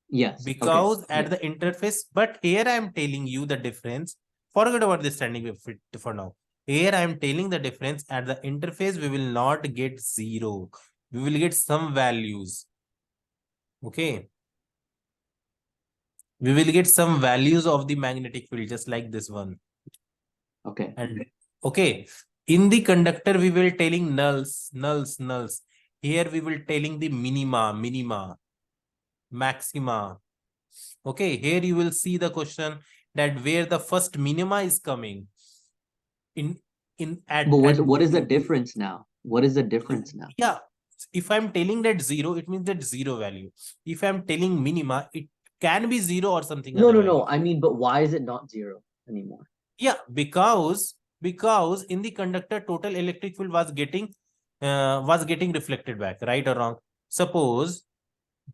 Yes. Okay. Because at Yeah. the interface, but here I'm telling you the difference. Forget about the standing wave for now. Here I'm telling the difference at the interface, we will not get zero. We will get some values. Okay. We will get some values of the magnetic field, just like this one. Okay. And okay, in the conductor, we will telling nulls. Here we will telling the minima, maxima. Okay, here you will see the question that where the first minima is coming in But at what is the difference now? What is the difference now? yeah. If I'm telling that zero, it means that zero value. If I'm telling minima, it can be zero or something No, other no, value. no. I mean, but why is it not zero anymore? Yeah, because in the conductor total electric field was getting reflected back, right or wrong? Suppose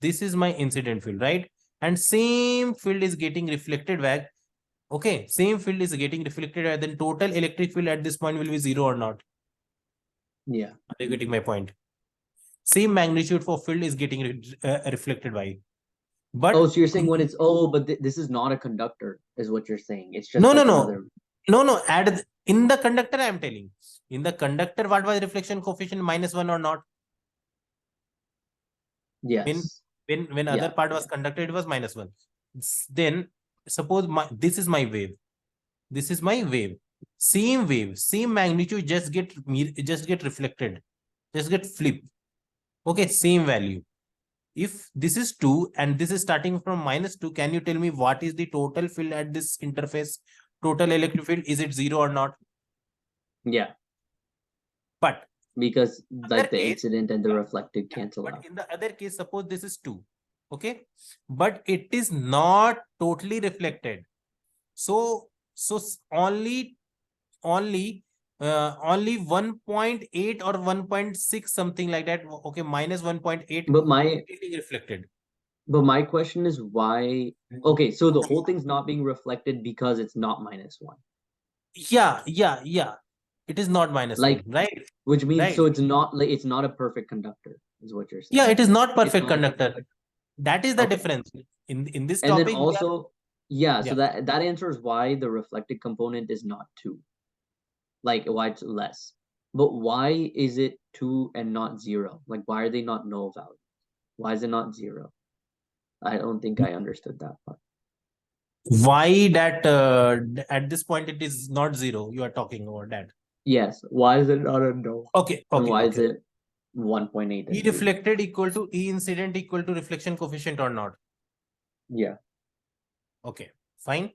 this is my incident field, right? And same field is getting reflected back. Okay, same field is getting reflected back. Then total electric field at this point will be zero or not? Yeah. Are you getting my point? Same magnitude for field is getting reflected by. But Oh, so you're saying when it's but this is not a conductor, is what you're saying. It's just no, like another. no. In the conductor, I am telling. In the conductor, what was reflection coefficient -1 or not? When Yes. when Yeah. other part was conducted, it was -1. Then suppose this is my wave. This is my wave. Same magnitude, just get reflected, just get flipped. Okay, same value. If this is 2 and this is starting from -2, can you tell me what is the total field at this interface? Total electric field, is it zero or not? Yeah. But Because other like the case, incident and the yeah, reflected cancel but out. in the other case, suppose this is 2, okay, but it is not totally reflected. So only only 1.8 or 1.6, something like that. Okay, -1.8 But my getting reflected. question is why. Okay, so the whole thing's not being reflected because it's not -1. Yeah. It is not Like, -1, right? which means Right. so it's not a perfect conductor, is what you're Yeah, saying. it is not It's perfect not a perfect conductor. conductor. That is the Okay. difference. In this And then topic, we are, also, yeah, so yeah. that answers why the reflected component is not 2. Like why it's less. But why is it 2 and not 0? Like why are they not null values? Why is it not 0? I don't think I understood that part. Why that at this point it is not zero? You are talking about that. Yes, why is it not a null? And why is Okay. it 1.8 E and 2? reflected equal to E incident equal to reflection coefficient or not? Yeah. Okay, fine.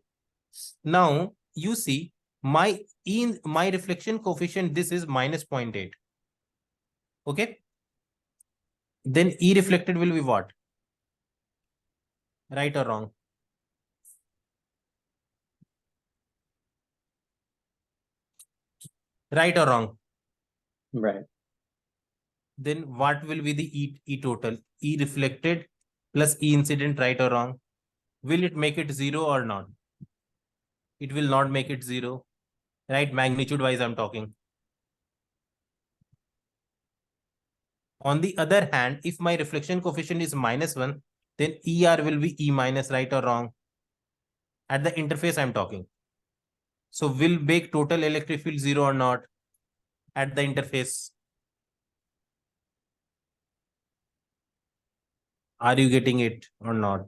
Now you see my reflection coefficient, this is -0.8. Okay. Then E reflected will be what? Right or wrong? Right or wrong? Right. Then what will be the E total? E reflected plus E incident, right or wrong? Will it make it 0 or not? It will not make it 0, right? Magnitude wise, I'm talking. On the other hand, if my reflection coefficient is -1, then ER will be E minus, right or wrong? At the interface, I'm talking. So will make total electric field 0 or not at the interface? Are you getting it or not?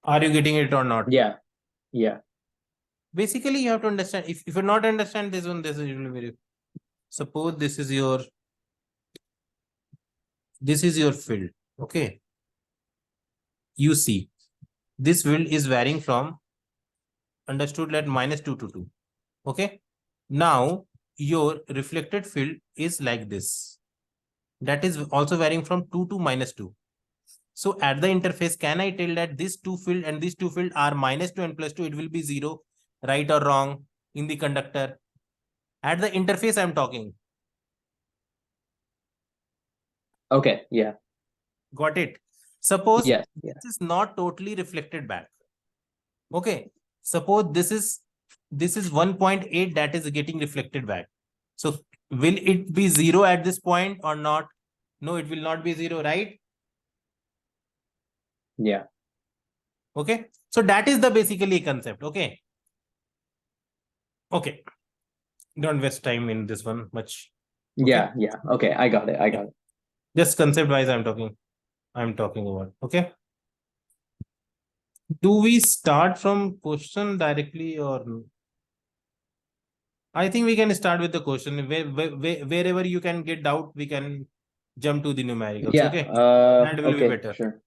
Are you getting it or not? Yeah. Yeah. Basically, you have to understand. If you not understand this one, this is very. Suppose this is your field. Okay. You see, this field is varying from understood at -2 to 2. Okay. Now your reflected field is like this. That is also varying from 2 to -2. So at the interface, can I tell that this two field and these two field are -2 and +2? It will be 0, right or wrong in the conductor? At the interface, I'm talking. Okay. Yeah. Got it? Suppose Yes. Yeah. this is not totally reflected back. Okay. Suppose this is 1.8 that is getting reflected back. So will it be 0 at this point or not? No, it will not be 0, right? Yeah. Okay. So that is the basically concept. Okay. Okay. Don't waste time in this one much. Okay? Yeah. Yeah. Okay. I got it. I got it. Just concept wise, I'm talking about. Okay. Do we start from question directly or? I think we can start with the question. Wherever you can get doubt, we can jump to the numericals. Yeah. Okay. That will be Okay. better. Sure.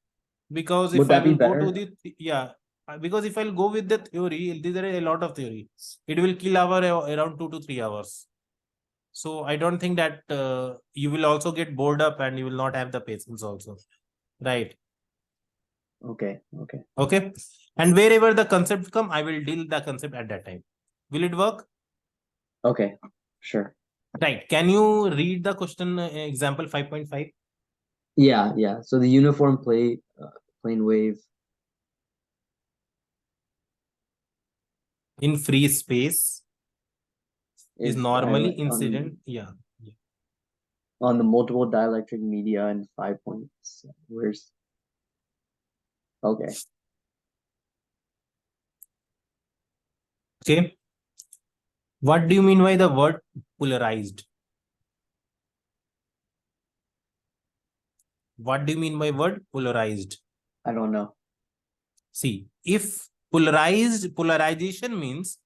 Because Would if I that be will go to better? the, because if I'll go with the theory, there are a lot of theory. It will kill our around 2 to 3 hours. So I don't think that you will also get bored up and you will not have the patience also. Right. Okay. Okay. Okay. And wherever the concept come, I will deal the concept at that time. Will it work? Okay. Sure. Right. Can you read the question example 5.5? Yeah. Yeah. So the uniform plane wave In free space is normally on incident. Yeah. on the multiple dielectric media in 5 points. Where's okay. Okay. What do you mean by the word polarized? What do you mean by word polarized? I don't know. See, if polarization means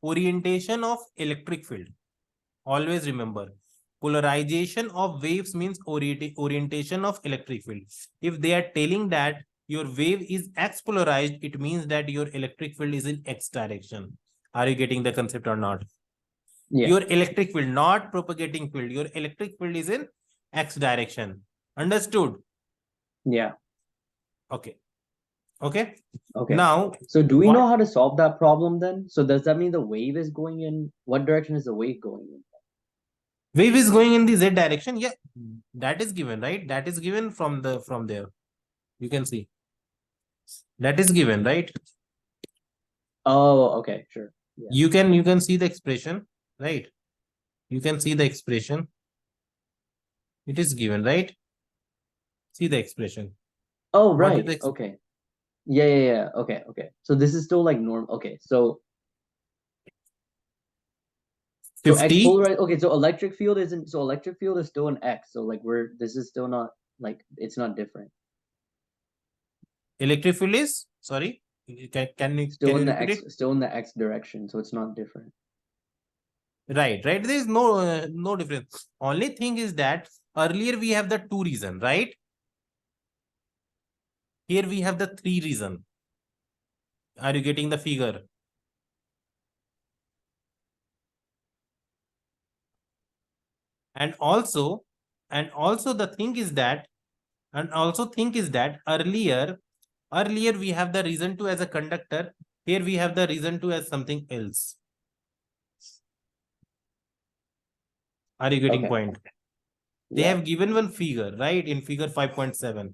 orientation of electric field. Always remember, polarization of waves means orientation of electric field. If they are telling that your wave is x polarized, it means that your electric field is in x direction. Are you getting the concept or not? Yeah. Your electric field, not propagating field. Your electric field is in x direction. Understood? Yeah. Okay. Okay. Okay. Now, so do we what know how to solve that problem then? So does that mean the wave is going in? What direction is the wave going in? wave is going in the z direction? Yeah, that is given, right? That is given from there. You can see that is given, right? Oh, okay, sure. Yeah. You can see the expression, right? You can see the expression. It is given, right? See the expression. Oh, What is right. the Okay. Yeah. Okay. So this is still like normal. Okay. So 50? X polarized. Okay. So electric field isn't. So electric field is still an X. So like this is still not like it's not different. Electric field is, sorry, can you repeat it? Still in the X direction. So it's not different. Right. There is no difference. Only thing is that earlier we have the 2 reason, right? Here we have the 3 reason. Are you getting the figure? And also the thing is that, earlier we have the reason 2 as a conductor. Here we have the reason 2 as something else. Are you getting point? They have given one figure, right? In figure 5.7.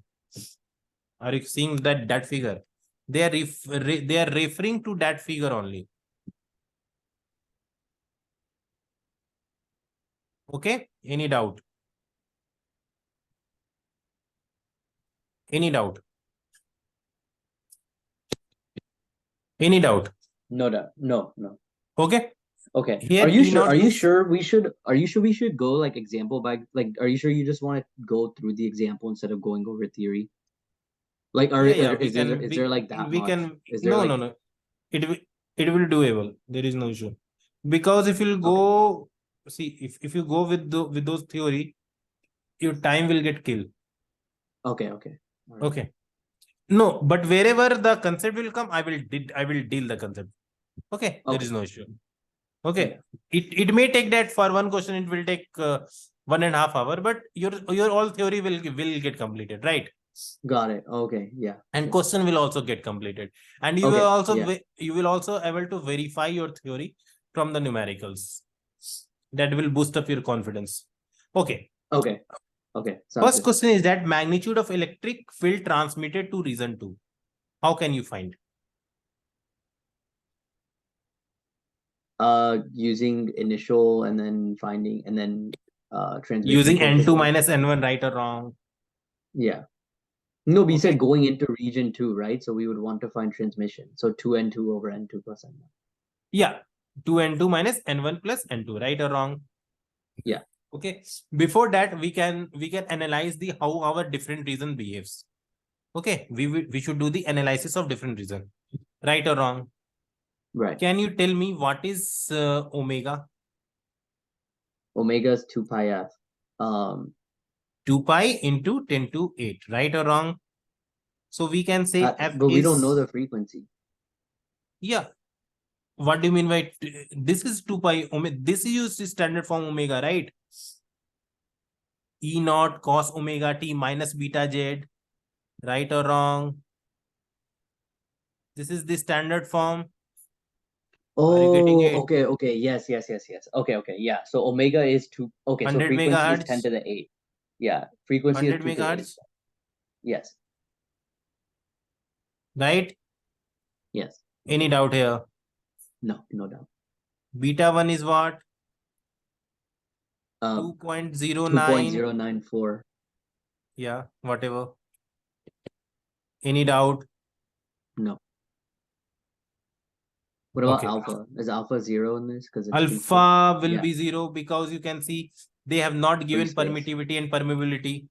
Are you seeing that figure? They are referring to that figure only. Okay. Any doubt? Any doubt? Any doubt? No doubt. No, no. Okay. Okay. Here Are you E sure? naught Are you is- sure we should? Are you sure we should go like example by like? Are you sure you just want to go through the example instead of going over theory? Like, Yeah, yeah. is there like that we much? can. Is there No, like no, no. It will doable. There is no issue. Because if you'll okay. go, see, if you go with with those theory, your time will get killed. Okay, okay. All right. Okay. No, but wherever the concept will come, I will deal the concept. Okay, there Okay. is no issue. Okay, Yeah. it may take that for one question. It will take 1.5 hours, but your all theory will get completed, right? Got it. Okay. Yeah. And Yeah. question will also get completed, and you Okay, will also yeah. you will also able to verify your theory from the numericals. That will boost up your confidence. Okay. Okay. Okay. Sounds First good. question is that magnitude of electric field transmitted to region 2. How can you find? Using initial and then finding and then transmission Using N2 coefficient. minus N1, right or wrong? Yeah. No, but you Okay. said going into region 2, right? So we would want to find transmission. So 2N2 over N2 plus N1. Yeah. 2N2 minus N1 plus N2, right or wrong? Yeah. Okay. Before that, we can analyze the how our different region behaves. Okay. We should do the analysis of different region. Right or wrong? Right. Can you tell me what is omega? Omega is 2 pi f. 2 pi into 10 to 8, right or wrong? So we can say F but we don't know is, the frequency. yeah. What do you mean by this is 2 pi omega? This is used standard form omega, right? E naught cos omega t minus beta z, right or wrong? This is the standard form. Are you getting Oh, it? okay, okay. Yes. Okay, okay. Yeah. So omega is 2. Okay, so 100 frequency is 10 megahertz. to the 8. Yeah. Frequency is 100 2 to the 8. megahertz, Yes. right? Yes. Any doubt here? No, no doubt. Beta 1 is what? 2.094. 2.09. Yeah, whatever. Any doubt? No. What about Okay. alpha? Is alpha 0 in this? Because it's free space. Alpha will Yeah. be 0 because you can see they have not given space. permittivity and permeability.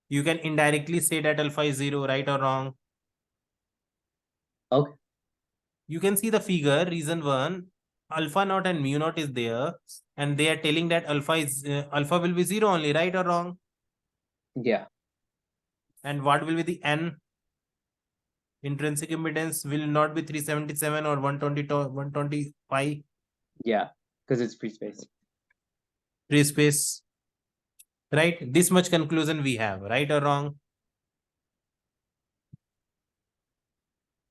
You can indirectly say that alpha is 0, right or wrong? Okay. You can see the figure, reason 1, alpha naught and mu naught is there, and they are telling that alpha will be 0 only, right or wrong? Yeah. And what will be the N? Intrinsic impedance will not be 377 or 125 Yeah. Because it's free space. free space. Right? This much conclusion we have, right or wrong?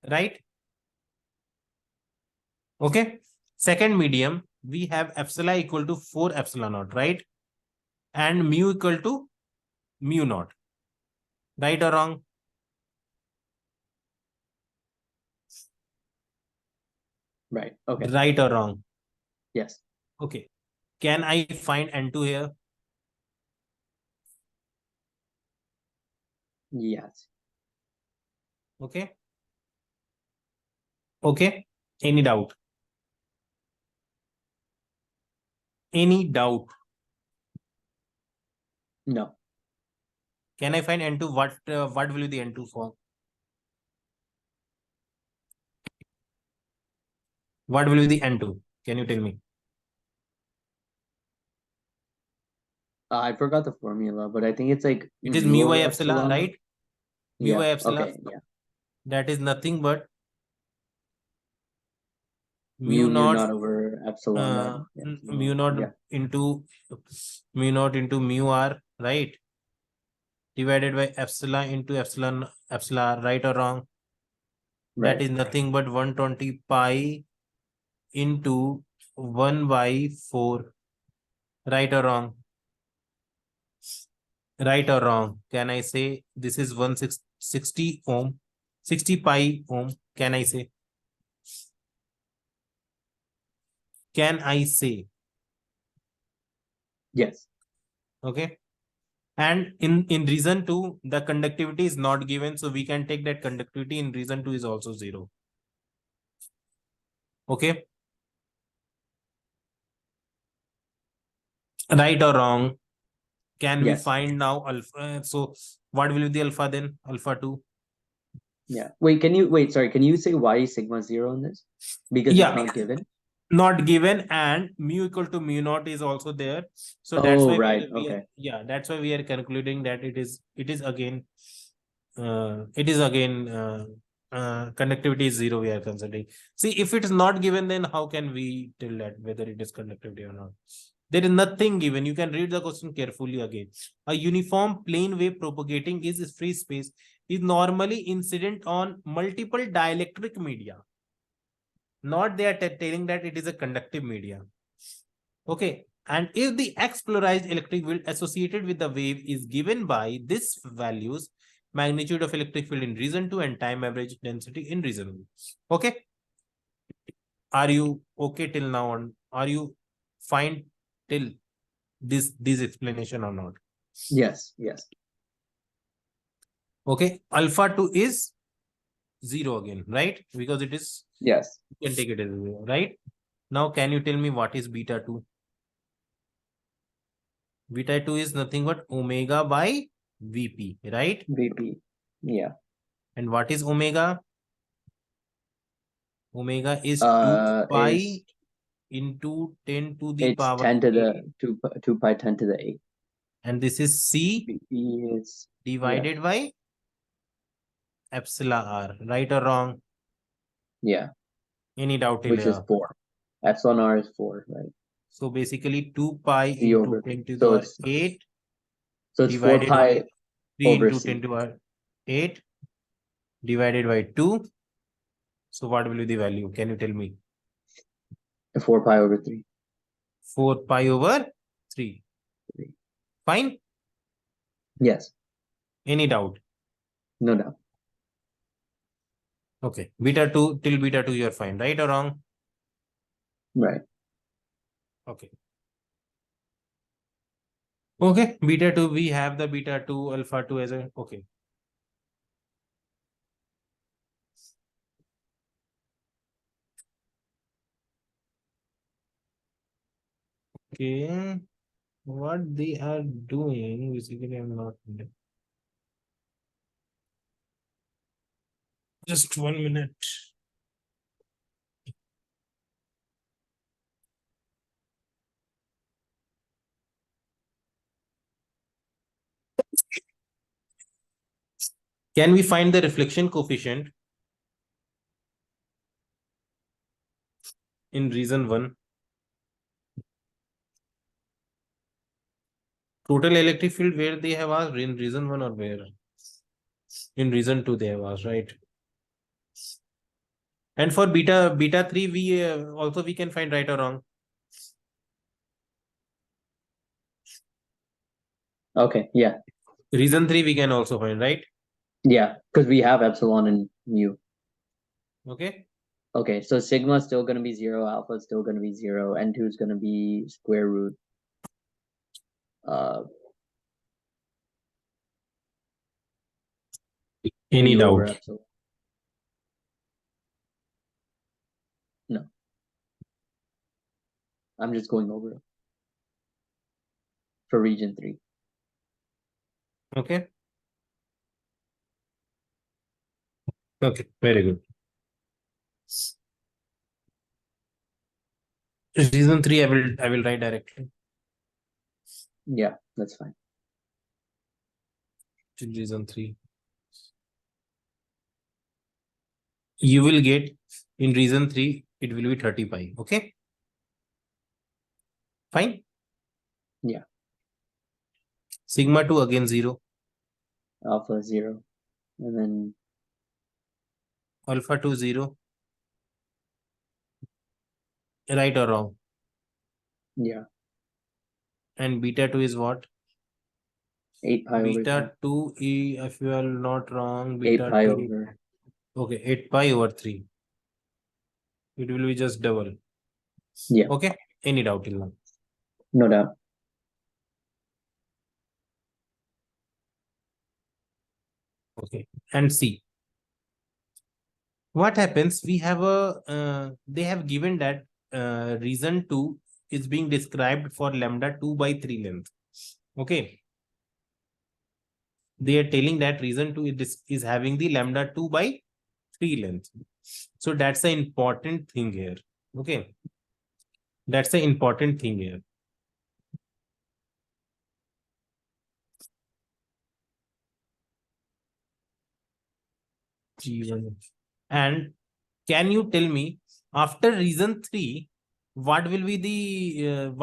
Right? Okay. Second medium, we have epsilon equal to 4 epsilon naught, right? And mu equal to mu naught. Right or wrong? Right. Okay. Right or wrong? Yes. Okay. Can I find N2 here? Yes. Okay. Okay. Any doubt? Any doubt? No. Can I find N2? What will be the N2 for? What will be the N2? Can you tell me? I forgot the formula, but I think it's like It is mu over by epsilon, right? Mu Yeah. by epsilon. Okay. Yeah. That is nothing but Mu naught naught over epsilon. Right? mu naught Yeah. into mu r, right? Divided by epsilon into epsilon, right or wrong? That Right. is nothing but 120 pi into 1 by 4. Right or wrong? Right or wrong? Can I say this is 160 ohm? 60 pi ohm. Can I say? Can I say? Yes. Okay. And in reason 2, the conductivity is not given. So we can take that conductivity in reason 2 is also 0. Okay. Right or wrong? Can we Yes. find now alpha? So what will be the alpha then? Alpha 2. Yeah. Wait, sorry, can you say why is sigma 0 in this? Because it's Yeah, not given? not given, and mu equal to mu naught is also there. So that's Oh, why right. we are, Okay. yeah, that's why we are concluding that it is again conductivity is 0 we are considering. See, if it is not given, then how can we tell that whether it is conductivity or not? There is nothing given. You can read the question carefully again. A uniform plane wave propagating is free space is normally incident on multiple dielectric media. Not they are telling that it is a conductive media. Okay. And if the X polarized electric field associated with the wave is given by this values, magnitude of electric field in region 2 and time average density in region 1. Okay. Are you okay till now? And are you fine till this explanation or not? Yes. Yes. Okay. Alpha 2 is 0 again, right? Because it is, Yes. you can take it as 0, right? Now, can you tell me what is beta 2? Beta 2 is nothing but omega by Vp, right? VP. Yeah. And what is omega? Omega is 2 Is pi into 10 to the it's power 10 to 8. the 2 pi 10 to the 8. And this is C VP is, yeah. divided by epsilon r, right or wrong? Yeah. Any doubt till Which is here? 4. Epsilon R is 4, right? So basically 2 pi C into over, 10 to the so power it's 8 so it's 4 divided by pi 3 over into 10 C. to the power 8 divided by 2. So what will be the value? Can you tell me? 4 pi over 3. 4 pi over 3. Fine? Yes. Any doubt? No doubt. Okay. Beta 2 till beta 2 you're fine, right or wrong? Right. Okay. Okay. Beta 2, we have the beta 2, alpha 2 as a, okay. Okay. What they are doing, basically, I'm not. Just 1 minute. Can we find the reflection coefficient in region 1? Total electric field where they have asked in region 1 or where? In region 2 they have asked, right? And for beta 3, we also we can find right or wrong. Okay. Yeah. Region 3 we can also find, right? Yeah. Because we have epsilon and mu. Okay. Okay. So sigma is still going to be 0. Alpha is still going to be 0. N2 is going to be square root. Any 3 over doubt? epsilon. No. I'm just going over it for region 3. Okay. Okay. Very good. Region 3 I will write directly. Yeah, that's fine. To region 3. You will get in region 3, it will be 30 pi. Okay. Fine. Yeah. Sigma 2 again 0. Alpha 0. And then alpha 2 0. Right or wrong? Yeah. And beta 2 is what? 8 pi over 3. Beta 2 e, if you are not wrong, 8 beta pi 2. over. Okay, 8 pi over 3. It will be just double. Yeah. Okay. Any doubt till now? No doubt. Okay. And see. What happens? We have a, they have given that reason 2 is being described for lambda 2 by 3 length. Okay. They are telling that reason 2 is having the lambda 2 by 3 length. So that's the important thing here. Okay. That's the important thing here. G1. And can you tell me after reason 3, what will be the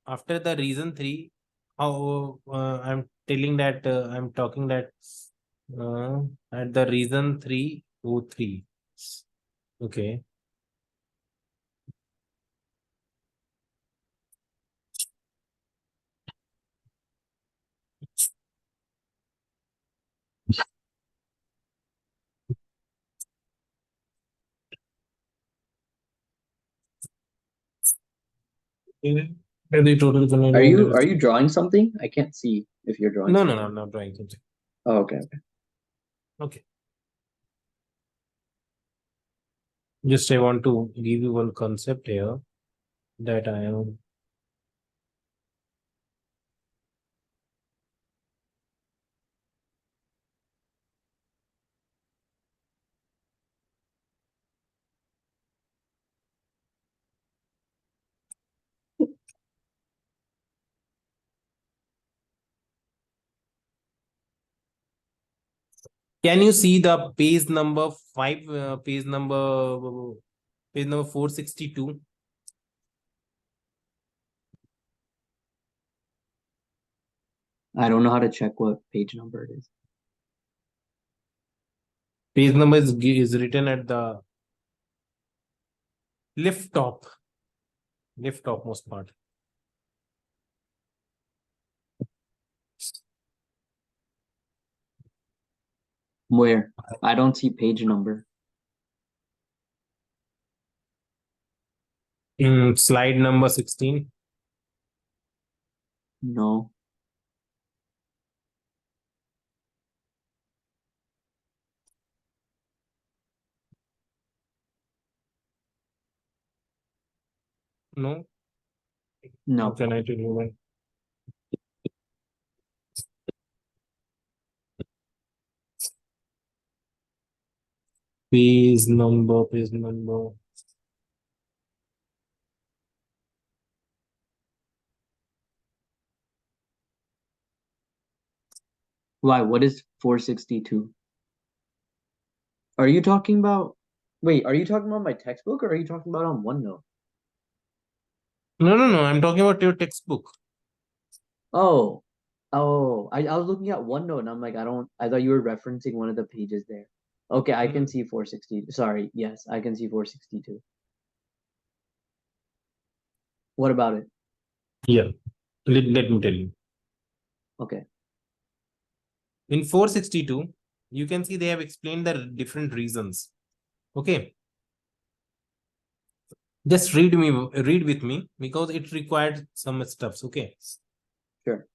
after the reason 3, how I'm telling that I'm talking that at the reason 3 O3. Okay. Are you drawing something? I can't see if you're drawing No, something. I'm not drawing something. Oh, okay. Okay. Just I want to give you one concept here that I am. Can you see the page number 5, page number 462? I don't know how to check what page number it is. Page number is written at the left topmost part. Where? I don't see page number. Slide number 16. No. No. No. How can I tell you when? Page number. Why? What is 462? Are you talking about? Wait, are you talking about my textbook or are you talking about on OneNote? No. I'm talking about your textbook. Oh, I was looking at OneNote and I'm like, I thought you were referencing one of the pages there. Okay, I can see 460. Sorry, yes, I can see 462. What about it? Yeah. Let me tell you. Okay. In 462, you can see they have explained the different reasons. Okay. Just read with me because it required some steps. Okay. Sure.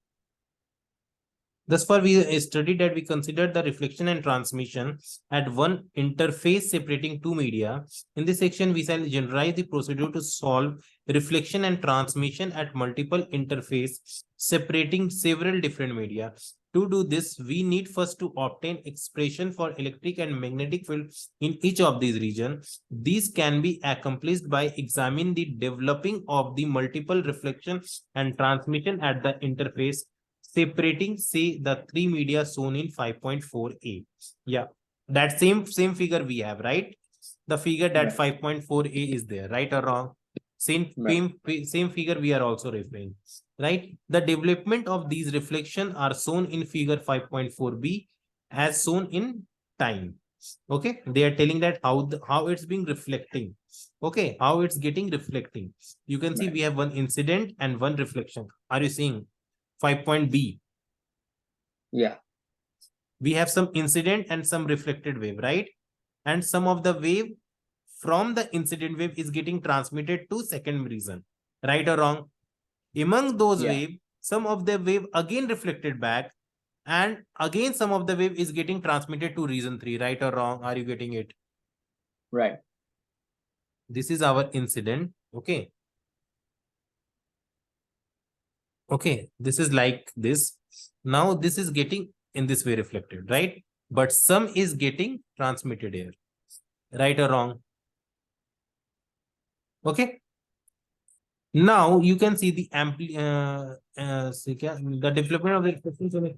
Thus far, we studied that we considered the reflection and transmission at one interface separating two media. In this section, we shall generalize the procedure to solve reflection and transmission at multiple interface separating several different media. To do this, we need first to obtain expression for electric and magnetic fields in each of these regions. These can be accomplished by examining the developing of the multiple reflection and transmission at the interface separating, say, the three media shown in 5.4a. Yeah, that same figure we have, right? The figure that 5.4a is there, right or wrong? Same figure we are also referring, right? The development of these reflections are shown in figure 5.4b as shown in time. Okay, they are telling that how it's being reflecting. Okay, how it's getting reflecting. You can see we have one incident and one reflection. Are you seeing 5.B? Yeah. We have some incident and some reflected wave, right? And some of the wave from the incident wave is getting transmitted to second region, right or wrong? Among those wave, some of the wave again reflected back, and again some of the wave is getting transmitted to region 3, right or wrong? Are you getting it? Right. This is our incident. Okay. Okay, this is like this. Now this is getting in this way reflected, right? But some is getting transmitted here, right or wrong? Okay. Now you can see the the development of the reflection.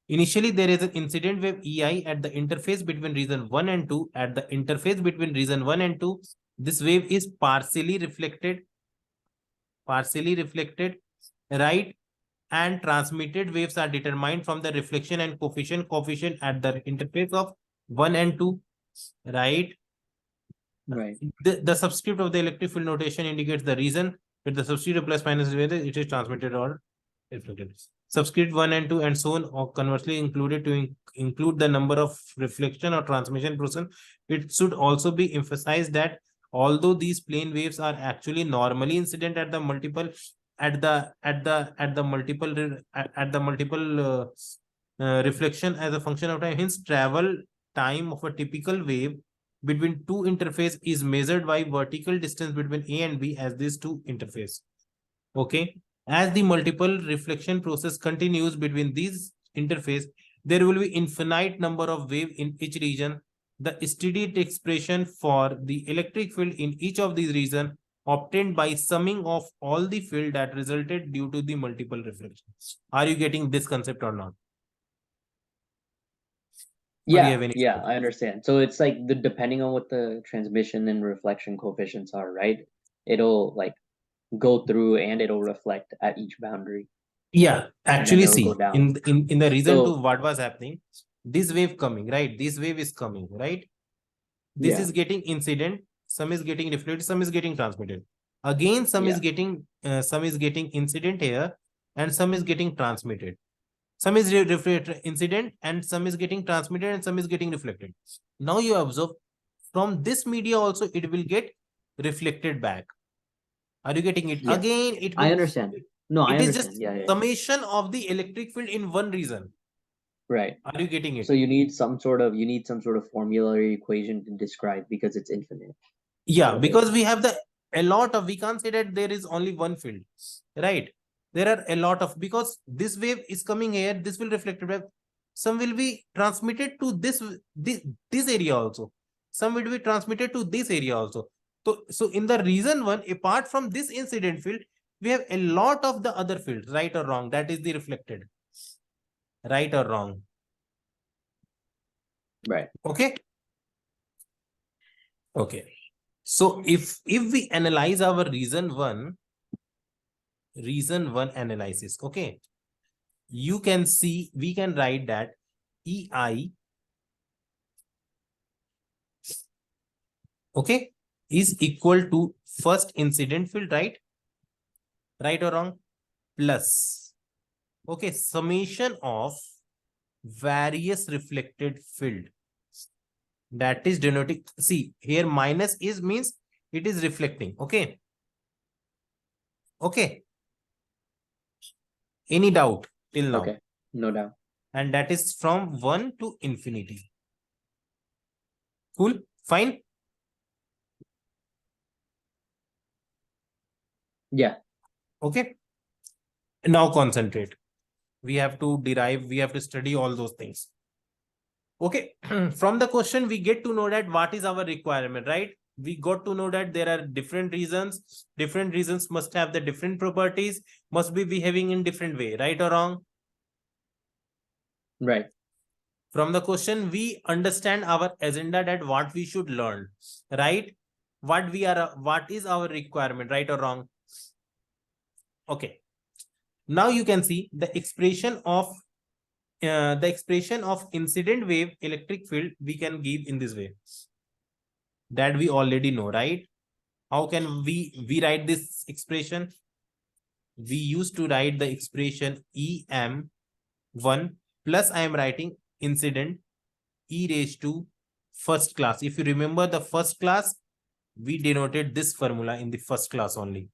Initially, there is an incident wave EI at the interface between region 1 and 2. At the interface between region 1 and 2, this wave is partially reflected, right? And transmitted waves are determined from the reflection and coefficient at the interface of 1 and 2, right? Right. The subscript of the electric field notation indicates the reason with the subscript of plus minus whether it is transmitted or reflected. Subscript 1 and 2 and so on, or conversely included to include the number of reflection or transmission process. It should also be emphasized that although these plane waves are actually normally incident at the multiple reflection as a function of time, hence travel time of a typical wave between two interface is measured by vertical distance between A and B as these two interface. Okay. As the multiple reflection process continues between these interface, there will be infinite number of wave in each region. The steady expression for the electric field in each of these regions obtained by summing of all the field that resulted due to the multiple reflections. Are you getting this concept or not? Yeah, I understand. So it's like depending on what the transmission and reflection coefficients are, right? It'll like go through and it'll reflect at each boundary. Yeah, actually, it'll see, go down. in the reason So- to what was happening, this wave coming, right? This wave is coming, right? This is getting incident, some is getting reflected, some is getting transmitted. Again, some is getting incident here, and some is getting transmitted. Some is reflected incident, and some is getting transmitted, and some is getting reflected. Now you observe from this media also it will get reflected back. Are you getting it? Yeah. Again, it will. I understand. No, I It is understand. just Yeah. summation of the electric field in one region. Right. Are you getting it? So you need some sort of formulary equation to describe because it's infinite. Yeah, because we have a lot of, we can't say that there is only one field, right? There are a lot of, because this wave is coming here, this will reflect wave. Some will be transmitted to this area also. Some will be transmitted to this area also. So in the region 1, apart from this incident field, we have a lot of the other fields, right or wrong? That is the reflected. Right or wrong? Right. Okay. Okay. So if we analyze our reason 1 analysis, okay, you can see, we can write that EI, okay, is equal to first incident field, right? Right or wrong? Plus, okay, summation of various reflected field. That is denoting, see here minus is means it is reflecting, okay? Okay. Any doubt till now? Okay, no doubt. And that is from 1 to infinity. Cool, fine. Yeah. Okay. Now concentrate. We have to derive, we have to study all those things. Okay. From the question, we get to know that what is our requirement, right? We got to know that there are different reasons. Different reasons must have the different properties, must be behaving in different way, right or wrong? Right. From the question, we understand our agenda, that what we should learn, right? What is our requirement, right or wrong? Okay. Now you can see the expression of the expression of incident wave electric field we can give in this way. That we already know, right? How can we write this expression? We used to write the expression EM1 plus I am writing incident e raised to first class. If you remember the first class, we denoted this formula in the first class only.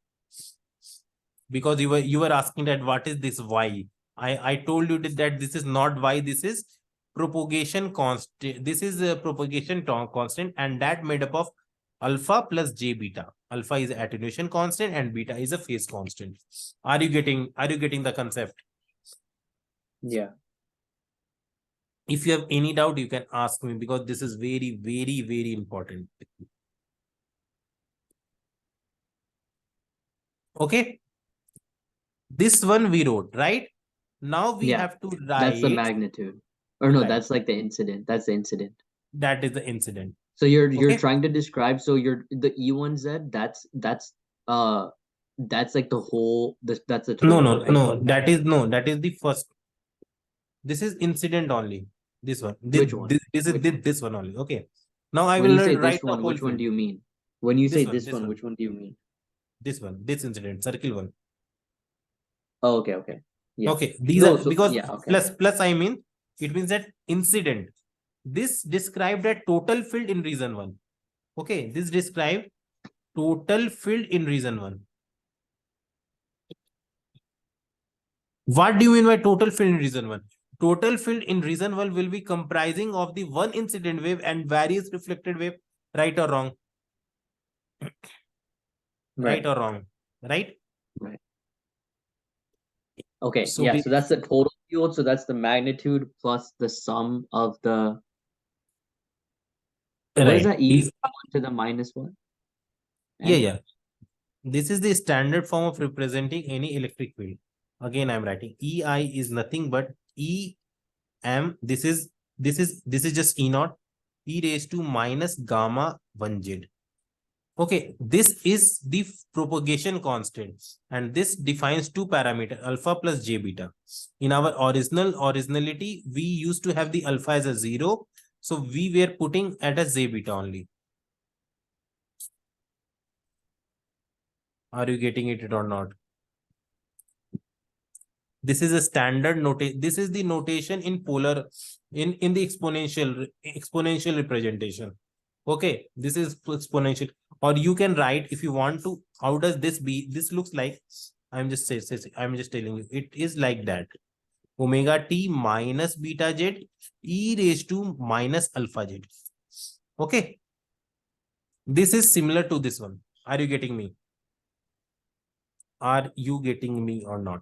Because you were asking that what is this y? I told you that this is not y, this is propagation constant. This is a propagation constant, and that made up of alpha plus j beta. Alpha is attenuation constant and beta is a phase constant. Are you getting the concept? Yeah. If you have any doubt, you can ask me, because this is very, very, very important. Okay. This one we wrote, right? Now we Yeah. have to That's the write. magnitude. Or no, Right. that's like the incident. That's the incident. That is the incident. So you're Okay. trying to describe, so you're the E1Z, that's like the whole, that's the No, total, right? that is the first. This is incident only. This one. Which one? This is Which one? this one only. Okay. Now I When will you say write this the one, whole which one field. do you mean? When you say this This one, one. which one do you mean? This incident, circle one. Oh, okay. Yeah. Okay. These No, are so because yeah, okay. plus I mean it means that incident. This described a total field in region one. Okay. This described total field in region one. What do you mean by total field in region one? Total field in region one will be comprising of the one incident wave and various reflected wave, right or wrong? Right or wrong? Right? Right. Okay, So yeah, so that's the total field, so that's the magnitude plus the sum of the, what is right. that, E1 to the minus what? Yeah. This is the standard form of representing any electric field. Again, I'm writing EI is nothing but EM. This is just E naught, E raised to minus gamma 1Z. Okay, this is the propagation constant, and this defines two parameters, alpha plus j beta. In our originality, we used to have the alpha as a 0, so we were putting at a j beta only. Are you getting it or not? This is a standard notation. This is the notation in polar, in the exponential representation. Okay, this is exponential. Or you can write, if you want to, how does this be? This looks like, I'm just telling you, it is like that. Omega t minus beta z e raised to minus alpha z. Okay. This is similar to this one. Are you getting me? Are you getting me or not?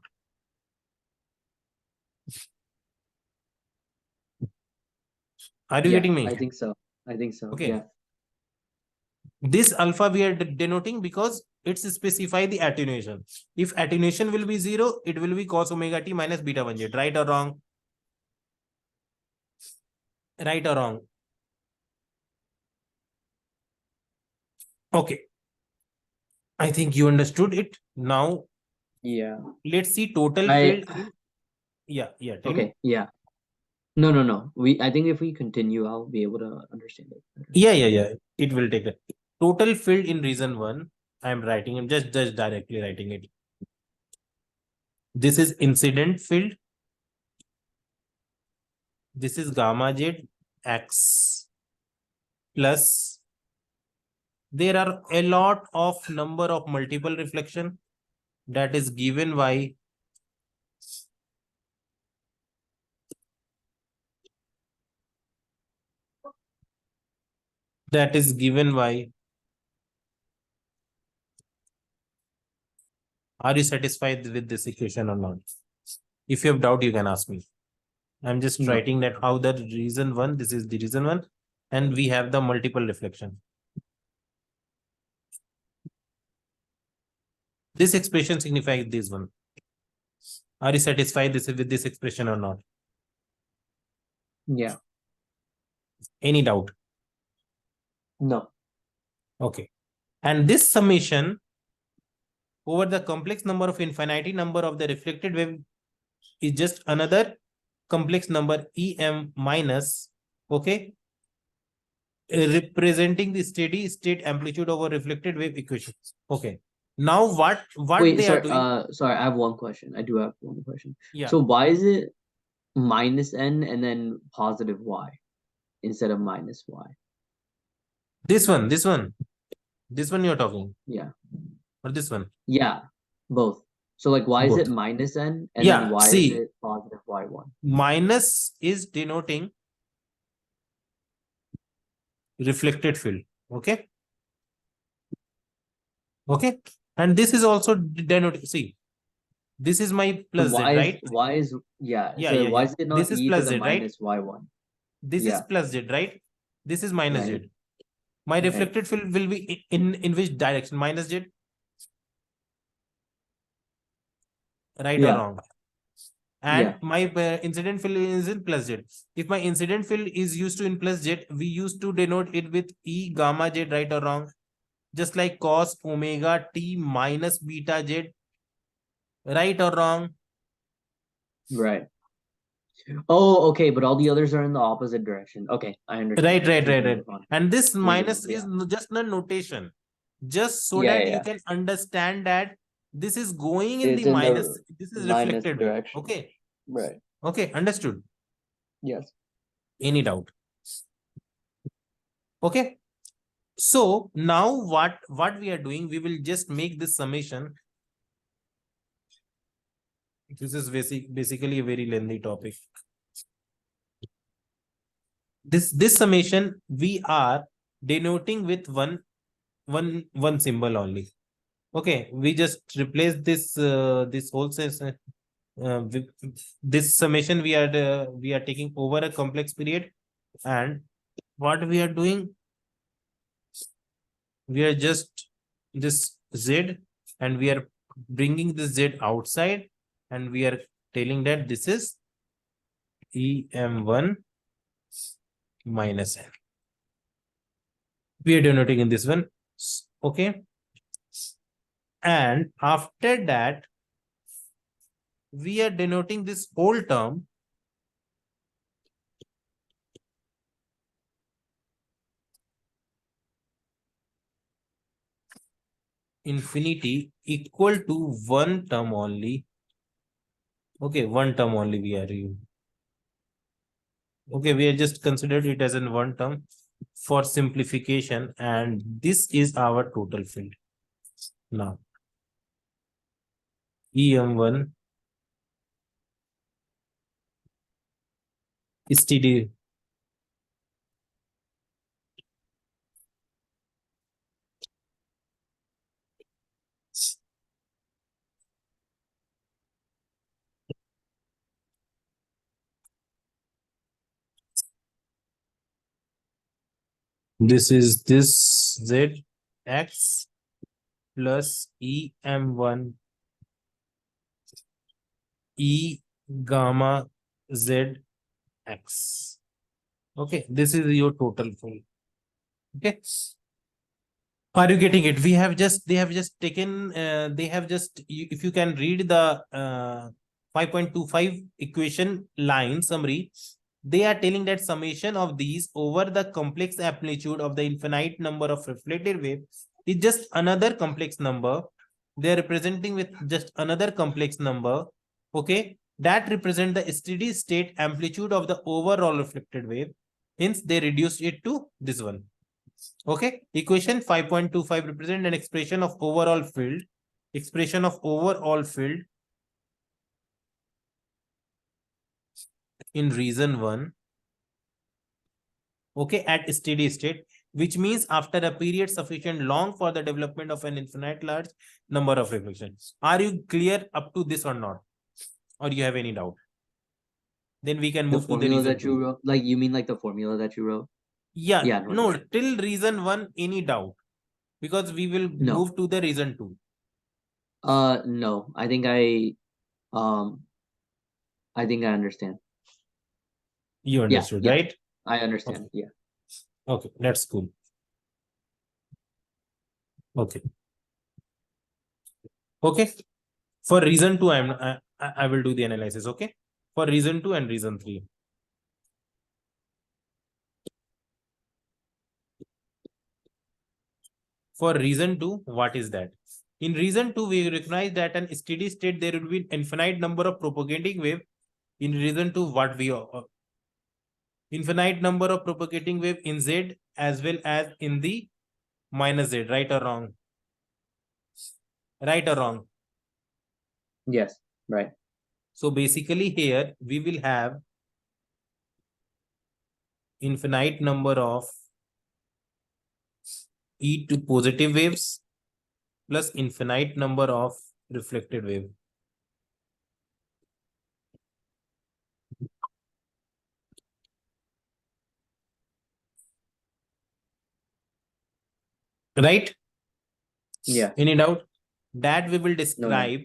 Are you getting me? I think so. Okay. Yeah. This alpha we are denoting because it's specify the attenuation. If attenuation will be 0, it will be cos omega t minus beta 1z. Right or wrong? Right or wrong? Okay. I think you understood it. Now, Yeah. let's see total I field. Yeah. Tell me. okay, yeah. No. I think if we continue, I'll be able to understand it better. Yeah. It will take it. Total field in reason 1. I'm writing. I'm just directly writing it. This is incident field. This is gamma z x plus. There are a lot of number of multiple reflection that is given by are you satisfied with this equation or not? If you have doubt, you can ask me. I'm just No. writing that how the reason 1, this is the reason 1, and we have the multiple reflection. This expression signifies this one. Are you satisfied with this expression or not? Yeah. Any doubt? No. Okay. And this summation over the complex number of infinity number of the reflected wave is just another complex number EM minus, okay, representing the steady state amplitude over reflected wave equations. Okay. Now what Wait, they are sorry, doing? sorry, I have one question. I do have one question. Yeah. So why is it minus n and then positive y instead of minus y? This one you're talking, Yeah. or this one? Yeah, both. So like why is it Both. minus n and then Yeah, why is see, it positive y1? minus is denoting reflected field. Okay. Okay. And this is also denoting, see, this is my So plus Z, right? why is yeah, Yeah, so yeah, why yeah. is it This not is e to plus the Z, right? minus y1? This is Yeah, plus Z, right? This is minus right, Z. My right. reflected field will be in which direction? Minus Z, right or Yeah, wrong? yeah, And my incident field is in plus Z. If my incident field is used to in plus Z, we used to denote it with E gamma Z, right or wrong? Just like cos omega t minus beta Z, right or wrong? right. Oh, okay, but all the others are in the opposite direction. Okay, I Right, understand. right, We right, can right. move on. And this We can minus move, is yeah. just a notation, just so Yeah, yeah, that you yeah. can understand that this is going in the It's in minus, the this is minus reflected wave. direction. Okay. Right. Okay, understood. Yes. Any doubt? Okay. So now what we are doing, we will just make this summation. This is basically a very lengthy topic. This summation we are denoting with one symbol only. Okay, we just replace this whole with this summation we are taking over a complex period, and what we are doing, we are just this Z, and we are bringing this Z outside, and we are telling that this is EM1 minus N. We are denoting in this one. Okay. And after that, we are denoting this whole term infinity equal to one term only. Okay, one term only we are using. Okay, we are just considered it as in one term for simplification, and this is our total field. Now, EM1 is TD. This is this Z X plus EM1 E gamma Z X. Okay, this is your total field. Okay. Are you getting it? They have just taken, they have just, if you can read the 5.25 equation line summary, they are telling that summation of these over the complex amplitude of the infinite number of reflected waves is just another complex number. They are representing with just another complex number. Okay. That represent the steady state amplitude of the overall reflected wave. Hence, they reduced it to this one. Okay, equation 5.25 represent an expression of overall field. Expression of overall field in region 1. Okay, at steady state, which means after a period sufficient long for the development of an infinite large number of reflections. Are you clear up to this or not? Or you have any doubt? Then we can The move to the formula reason that you 2. wrote, like you mean like the formula that you wrote? Yeah, Yeah, no no, doubt. till reason 1, any doubt? Because we will No. move to the reason 2. No. Um I think I understand. You Yeah, understood, yeah. right? I understand. Okay. Yeah. Okay, that's cool. Okay. Okay. For reason 2, I will do the analysis. Okay. for reason 2 and reason 3. For reason 2, what is that? In reason 2, we recognize that in steady state, there will be infinite number of propagating wave. In reason 2, what we infinite number of propagating wave in Z as well as in the minus Z, right or wrong? Right or wrong? Yes, right. So basically here we will have infinite number of e to positive waves plus infinite number of reflected wave. Right? Yeah. Any doubt? That we will No. describe.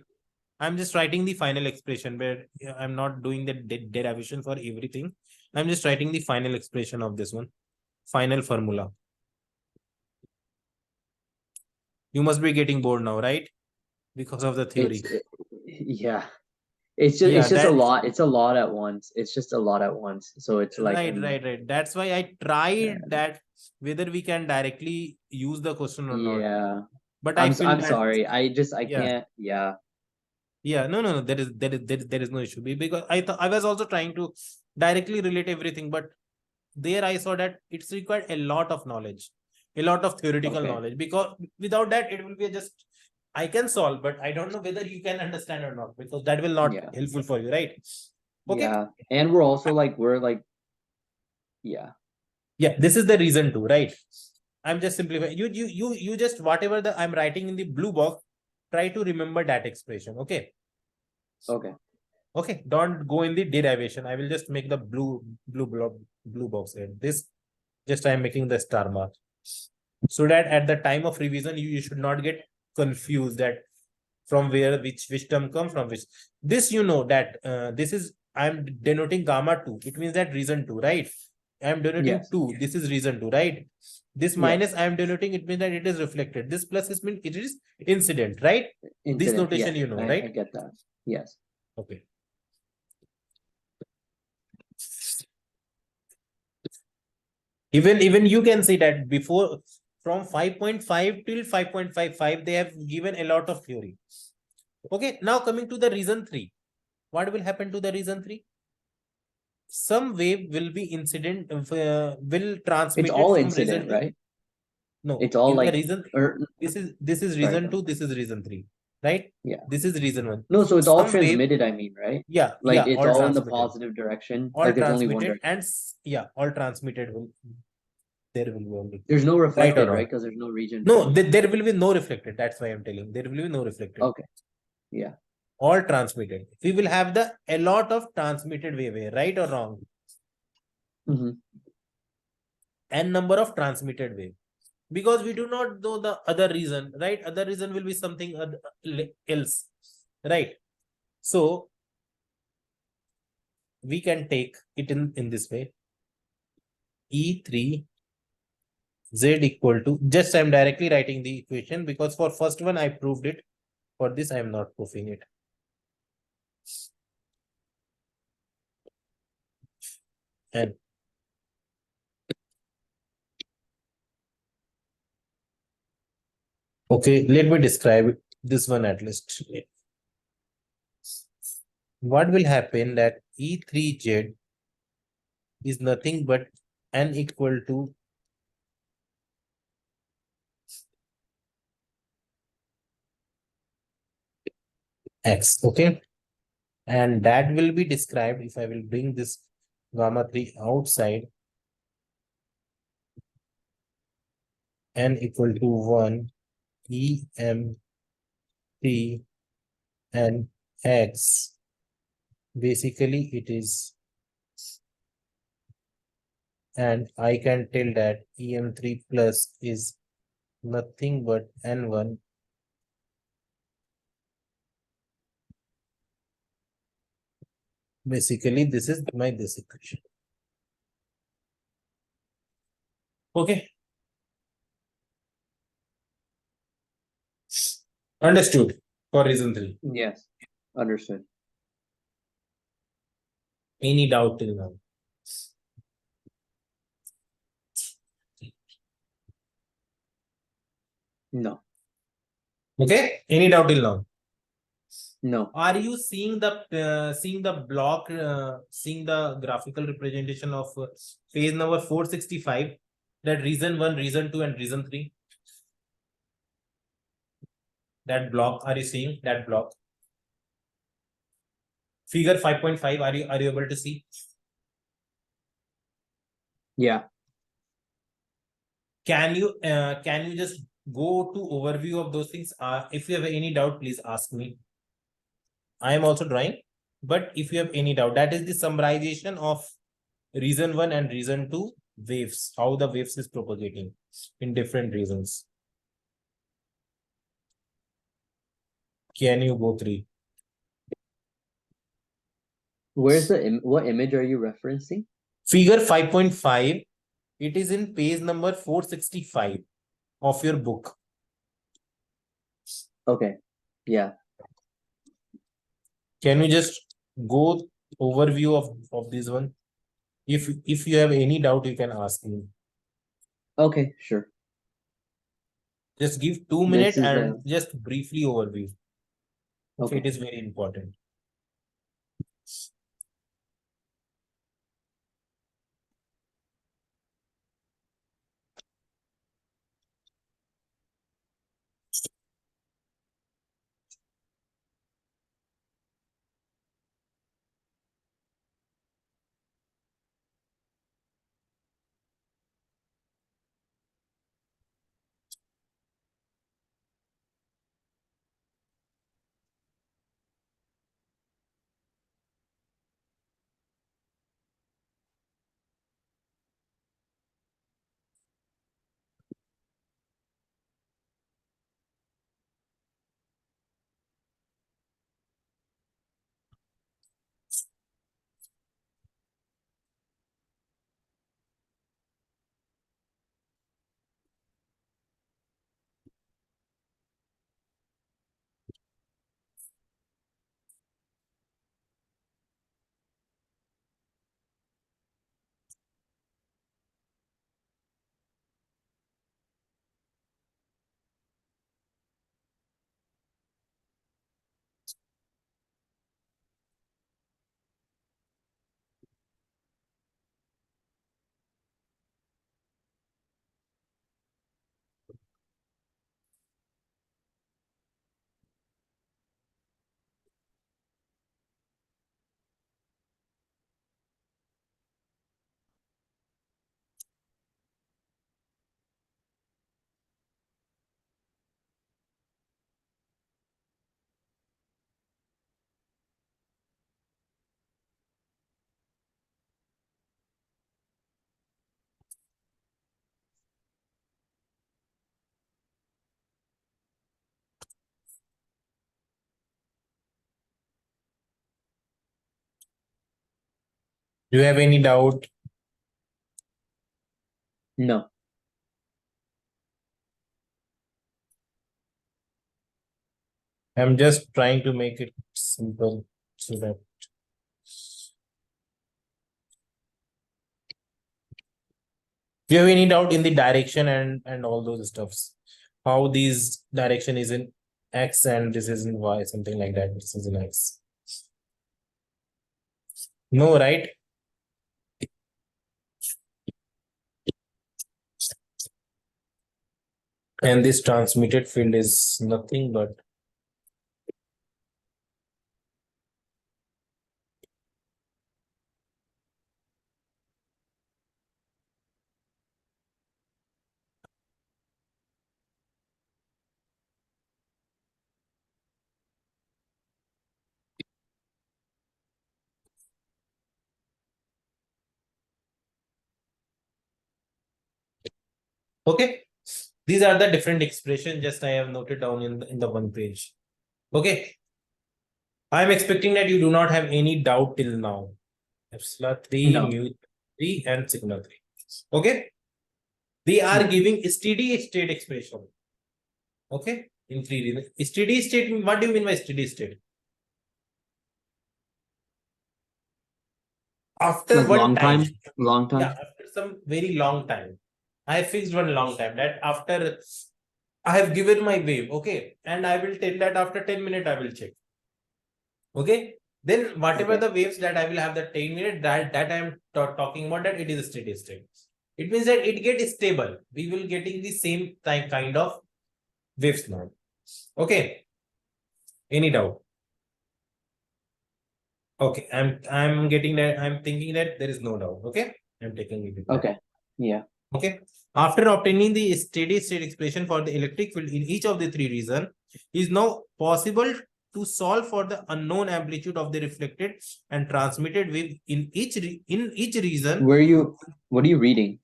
I'm just writing the final expression where I'm not doing the derivation for everything. I'm just writing the final expression of this one. Final formula. You must be getting bored now, right? Because of the theory. Yeah. It's just a lot. It's a lot at once. It's just a lot at once. So it's like right. That's why I tried that whether we can directly use the question or not. Yeah. But I'm sorry. I Yeah. can't. Yeah. Yeah, no. There is no issue because I was also trying to directly relate everything, but there I saw that it's required a lot of knowledge, a lot of theoretical Okay. knowledge, because without that it will be just I can solve, but I don't know whether you can understand or not, because that will not helpful for you, right? Okay. Yeah. And we're also like yeah. Yeah, this is the reason too, right? I'm just simplifying. You just whatever the I'm writing in the blue box, try to remember that expression. Okay. Okay. Okay. Don't go in the derivation. I will just make the blue box here. This just I am making the star mark. So that at the time of revision, you should not get confused that from where which term come from which. This you know that this is I'm denoting gamma 2. It means that reason 2, right? I am denoting 2. This is reason 2, right? This minus I am denoting, it means that it is reflected. This plus is mean it is incident, right? This notation you know, right? I get that. Yes. Okay. Even you can see that before from 5.5 till 5.55, they have given a lot of theory. Okay, now coming to the reason 3. What will happen to the reason 3? Some wave will be incident, will transmit It's all from incident, reason 2. right? No, it's all in like the reason, this is reason 2, this is reason 3, right? Yeah. This is reason 1. No, so it's all Some wave, transmitted, I mean, right? yeah, Like yeah, it's all in the positive direction. all like there's only one transmitted, direction. and yeah, all transmitted will there will be only. There's no reflected, or right? Because there's no region. No, there will be no reflected. That's why I'm telling. There will be no reflected. Okay. Yeah. All transmitted. We will have a lot of transmitted wave here, right or wrong? N number of transmitted wave. Because we do not know the other reason, right? Other reason will be something else, right? So we can take it in this way. E3 Z equal to, just I'm directly writing the equation because for first one I proved it. For this I am not proving it. And okay, let me describe this one at least. What will happen that E3Z is nothing but N equal to X, okay? And that will be described if I will bring this gamma 3 outside. N equal to 1 EMT and X. Basically, it is, and I can tell that EM3 plus is nothing but N1 basically this is this equation. Okay. Understood for reason 3. Yes. Understood. Any doubt till now? No. Okay. Any doubt till now? No. Are you seeing the block, seeing the graphical representation of phase number 465? That reason 1, reason 2, and reason 3. That block, are you seeing that block? Figure 5.5, are you able to see? Yeah. Can you just go to overview of those things? If you have any doubt, please ask me. I am also drawing, but if you have any doubt, that is the summarization of reason 1 and reason 2 waves, how the waves is propagating in different reasons. Can you go through? Where's the what image are you referencing? Figure 5.5. It is in page number 465 of your book. Okay. Yeah. Can you just go overview of this one? If you have any doubt, you can ask me. Okay, sure. Just give 2 minutes This is and the just briefly overview. okay. It is very important. Do you have any doubt? No. I'm just trying to make it simple so that do you have any doubt in the direction and all those stuffs? How these direction is in X and this is in Y, something like that. This is in X. No, right? And this transmitted field is nothing but okay. These are the different expressions. Just I have noted down in the one page. Okay. I am expecting that you do not have any doubt till now. Epsilon 3, No. mu 3, and sigma 3. Okay. They are No. giving steady state expression. Okay. In 3 reasons. Steady state, what do you mean by steady state? After Like one long time, long time. yeah, after some very long time, I have fixed one long time that after I have given my wave, okay, and I will tell that after 10 minutes I will check. Okay, then whatever Okay. the waves that I will have the 10 minutes that I am talking about, that it is a steady state. It means that it gets stable. We will getting the same kind of waves now. Okay. Any doubt? Okay, I'm getting that. I'm thinking that there is no doubt. Okay, I'm taking it. Okay. Yeah. Okay. After obtaining the steady state expression for the electric field in each of the three regions, is now possible to solve for the unknown amplitude of the reflected and transmitted wave in each region. What are you reading?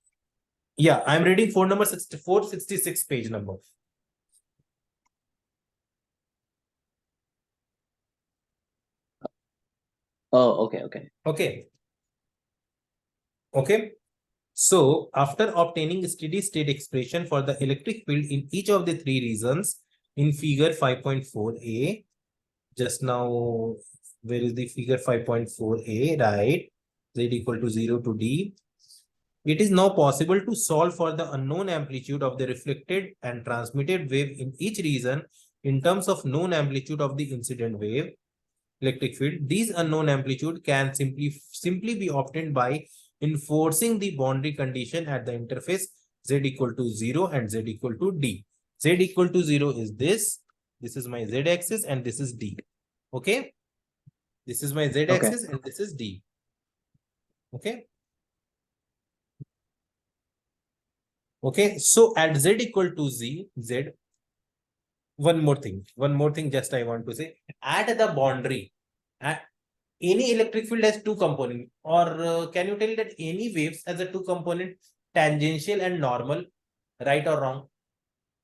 Yeah, I'm reading 466 page number. Oh, okay, okay. Okay. Okay. So after obtaining steady state expression for the electric field in each of the three regions in figure 5.4a, just now, where is the figure 5.4a, right? Z equal to 0 to D. It is now possible to solve for the unknown amplitude of the reflected and transmitted wave in each region in terms of known amplitude of the incident wave electric field. These unknown amplitude can simply be obtained by enforcing the boundary condition at the interface Z equal to 0 and Z equal to D. Z equal to 0 is this. This is my Z axis and this is D. Okay. This is my Z axis and this is D. Okay. Okay. So at Z equal to Z, one more thing just I want to say. At the boundary, any electric field has two components, or can you tell that any waves has a two component, tangential and normal, right or wrong?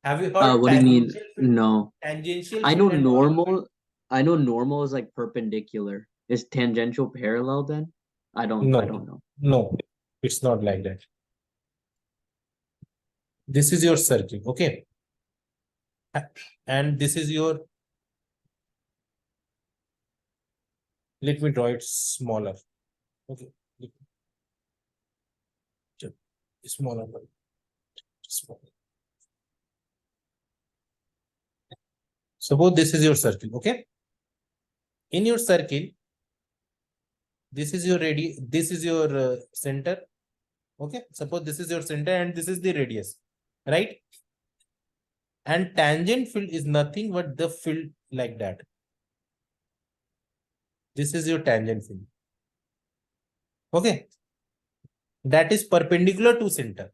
Have you heard What do you mean? tangential field? No. Tangential I know field and normal field? normal is like perpendicular. Is tangential parallel then? I don't No, know. no, it's not like that. This is your circle, okay? And this is your, let me draw it smaller. Okay, smaller, smaller. Suppose this is your circle, okay? In your circle, this is your radius, this is your center. Okay, suppose this is your center and this is the radius, right? And tangent field is nothing but the field like that. This is your tangent field. Okay, that is perpendicular to center.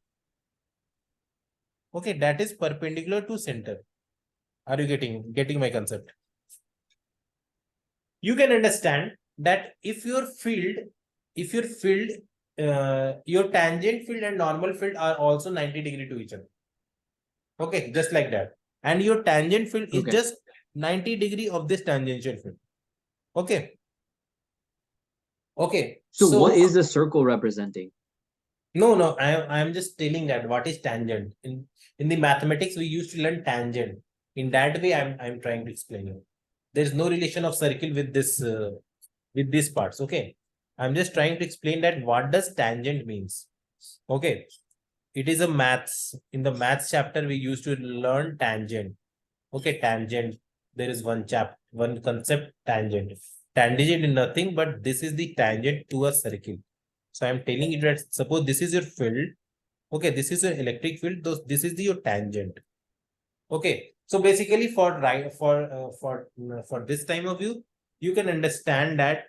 Okay, that is perpendicular to center. Are you getting my concept? You can understand that if your your tangent field and normal field are also 90 degree to each other. Okay, just like that. And your tangent field is just 90 degree of this tangential field. Okay. Okay. So what is the circle representing? No, I'm just telling that what is tangent. In the mathematics, we used to learn tangent. In that way, I'm trying to explain you. There's no relation of circle with these parts. Okay. I'm just trying to explain that what does tangent means. Okay. It is a maths. In the maths chapter, we used to learn tangent. Okay, tangent. There is one concept, tangent. Tangent is nothing but this is the tangent to a circle. So I'm telling you that suppose this is your field. Okay, this is your electric field. This is your tangent. Okay, so basically for this time of view, you can understand that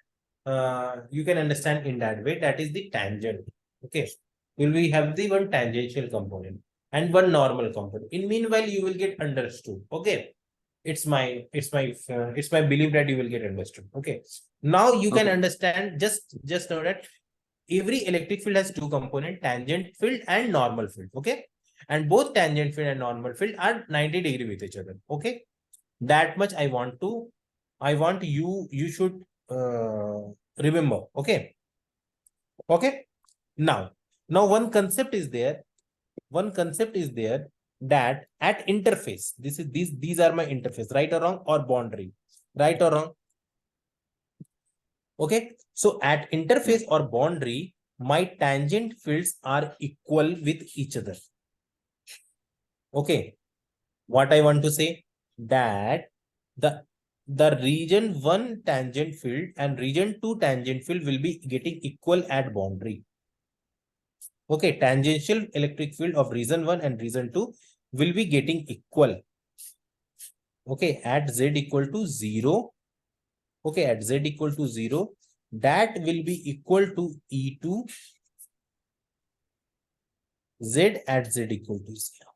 you can understand in that way, that is the tangent. Okay, will we have the one tangential component and one normal component. In meanwhile, you will get understood. Okay, it's my belief that you will get understood. Okay, now you can understand, just know that every electric field has two components, tangent field and normal field. Okay, and both tangent field and normal field are 90 degree with each other. Okay, that much I want you should remember. Okay. Now one concept is there that at interface, these are my interface, right or wrong, or boundary, right or wrong? Okay, so at interface or boundary, my tangent fields are equal with each other. Okay, what I want to say that the region 1 tangent field and region 2 tangent field will be getting equal at boundary. Okay, tangential electric field of region 1 and region 2 will be getting equal. Okay, at z equal to 0. Okay, at z equal to 0, that will be equal to E2 z at z equal to 0.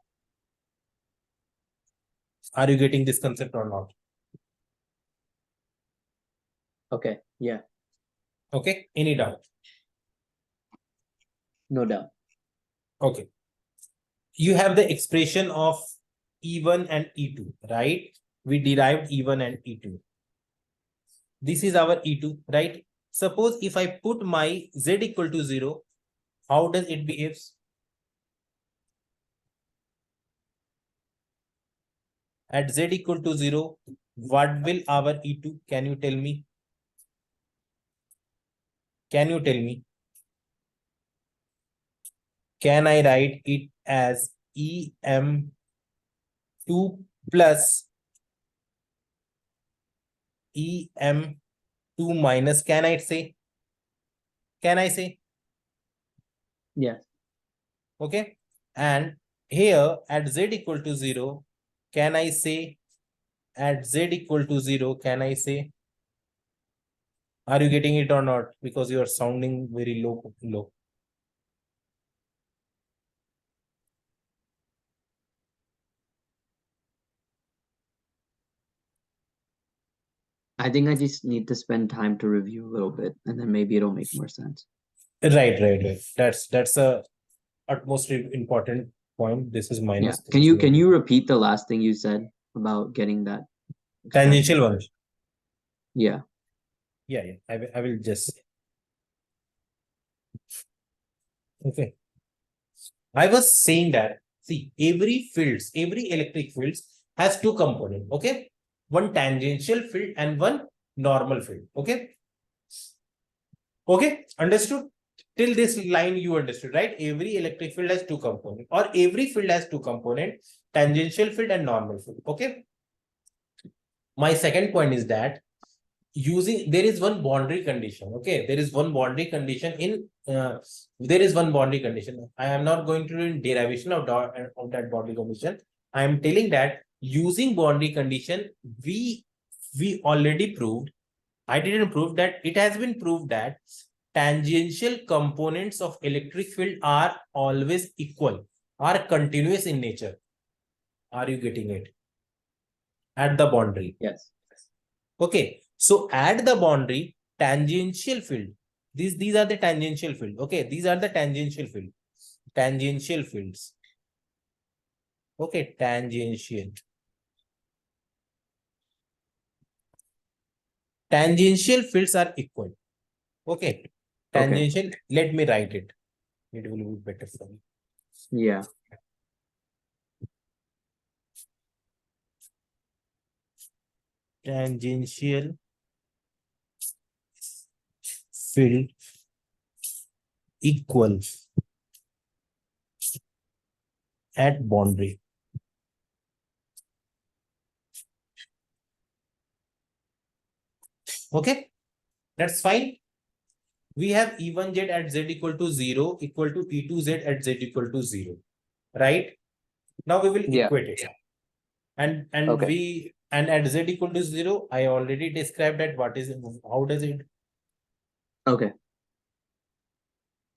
Are you getting this concept or not? Okay, yeah, Okay, any doubt? no doubt. Okay, you have the expression of E1 and E2, right? We derived E1 and E2. This is our E2, right? Suppose if I put my z equal to 0, how does it behaves? At z equal to 0, what will our E2? Can you tell me? Can you tell me? Can I write it as EM2 plus EM2 minus? Can I say? Can I say? Yes, Okay. And here at z equal to 0, can I say at z equal to 0, can I say? Are you getting it or not? Because you are sounding very low. I think I just need to spend time to review a little bit, and then maybe it'll make more sense. Right. That's a utmost important point. This is Yeah. minus. This Can is you repeat the last thing you said about getting that expression? tangential one? Yeah. Yeah. I will just say. Okay. I was saying that, see, every electric fields has two components. Okay. One tangential field and one normal field. Okay. Okay. Understood? Till this line you understood, right? Every electric field has two components, or every field has two components, tangential field and normal field. Okay. My second point is that there is one boundary condition. Okay, there is one boundary condition I am not going to do derivation of that boundary condition. I am telling that using boundary condition, we already proved, I didn't prove that, it has been proved that tangential components of electric field are always equal, are continuous in nature. Are you getting it? At the boundary. Yes. Okay, so at the boundary, tangential field. These are the tangential field. Okay, these are the tangential field. Tangential fields. Okay, tangential. Tangential fields are equal. Okay, tangential. Okay. Let me write it. It will be better for me. Yeah. Tangential field equal at boundary. Okay, that's fine. We have E1z at z equal to 0 equal to E2z at z equal to 0. Right? Now we will equate it. And Okay. at z equal to 0, I already described that how does it, Okay.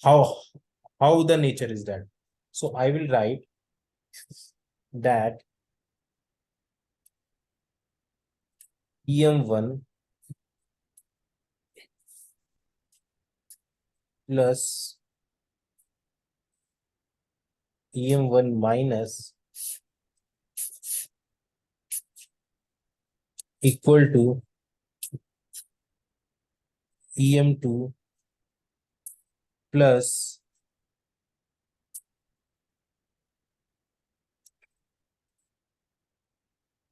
how the nature is that. So I will write that EM1 plus EM1 minus equal to EM2 plus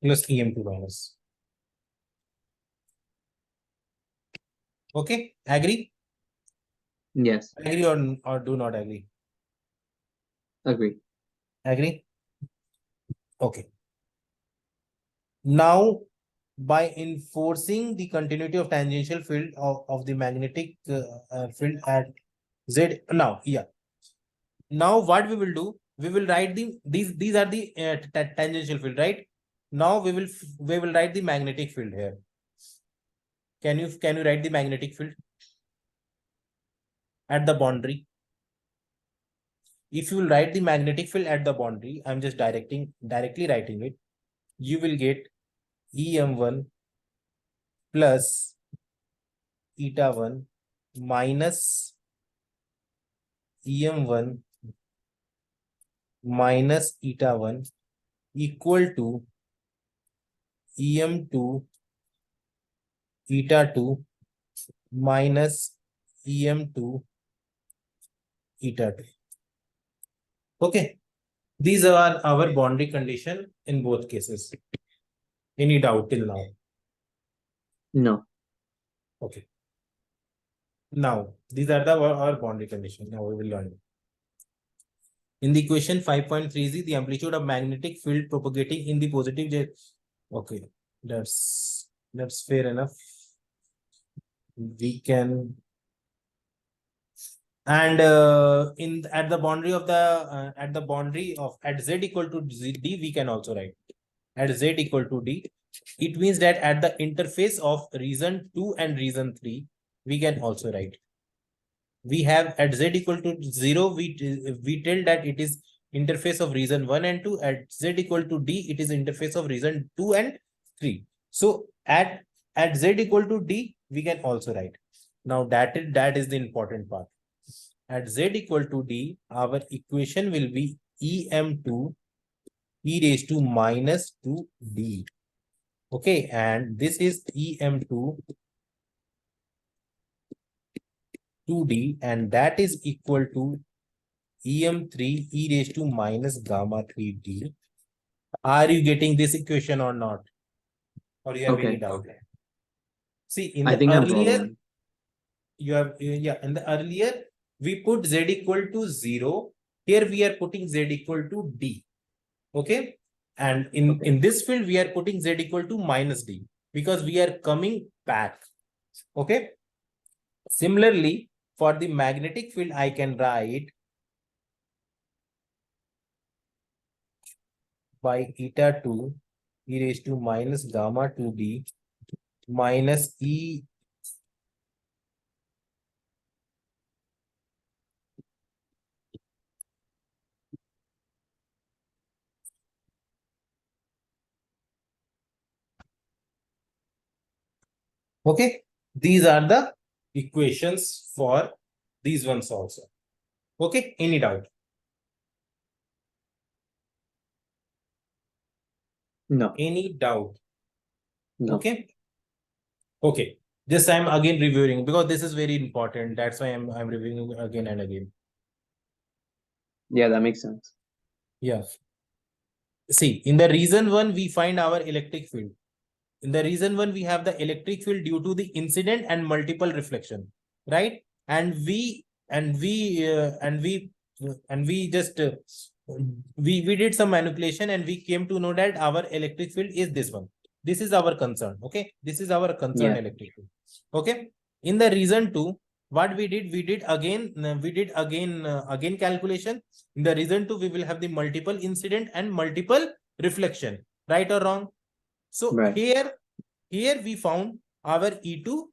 EM2 minus. Okay, agree? Yes, Agree or do not agree? agree. Agree? Okay. Now, by enforcing the continuity of tangential field of the magnetic field at Z. Now, yeah. Now, what we will do? We will write these are the tangential field, right? Now we will write the magnetic field here. Can you write the magnetic field at the boundary? If you will write the magnetic field at the boundary, I'm just directly writing it. You will get EM1 plus eta 1 minus EM1 minus eta 1 equal to EM2 eta 2 minus EM2 eta 2. Okay. These are our boundary condition in both cases. Any doubt till now? No. Okay. Now, these are our boundary condition. Now we will learn. In the equation 5.30, the amplitude of magnetic field propagating in the positive j. Okay, that's fair enough. We can, and in at the boundary of the at z equal to d, we can also write at z equal to d. It means that at the interface of region 2 and region 3, we can also write. We have at z equal to 0, we tell that it is interface of region 1 and 2. At z equal to d, it is interface of region 2 and 3. So at z equal to d, we can also write. Now that is the important part. At z equal to d, our equation will be EM2 e raised to minus 2d. Okay, and this is EM2 2d, and that is equal to EM3 e raised to minus gamma 3d. Are you getting this equation or not? Or you have any doubt? See, in I the think I'm earlier, following. in the earlier, we put z equal to 0. Here we are putting z equal to d. Okay. And in this field, we are putting z equal to minus d because we are coming back. Okay. Similarly, for the magnetic field, I can write by eta 2 e raised to minus gamma 2d minus e. Okay, these are the equations for these ones also. Okay, any doubt? No. Any doubt? No. Okay. Okay. This I'm again reviewing because this is very important. That's why I'm reviewing again and again. Yeah, that makes sense. Yeah. See, in the reason 1, we find our electric field. In the reason 1, we have the electric field due to the incident and multiple reflection, right? And we just we did some manipulation and we came to know that our electric field is this one. This is our concern. Okay, this is our concern. Yeah. Electric field. Okay. In the reason 2, what we did again calculation. In the reason 2, we will have the multiple incident and multiple reflection, right or wrong? So Right. here we found our E2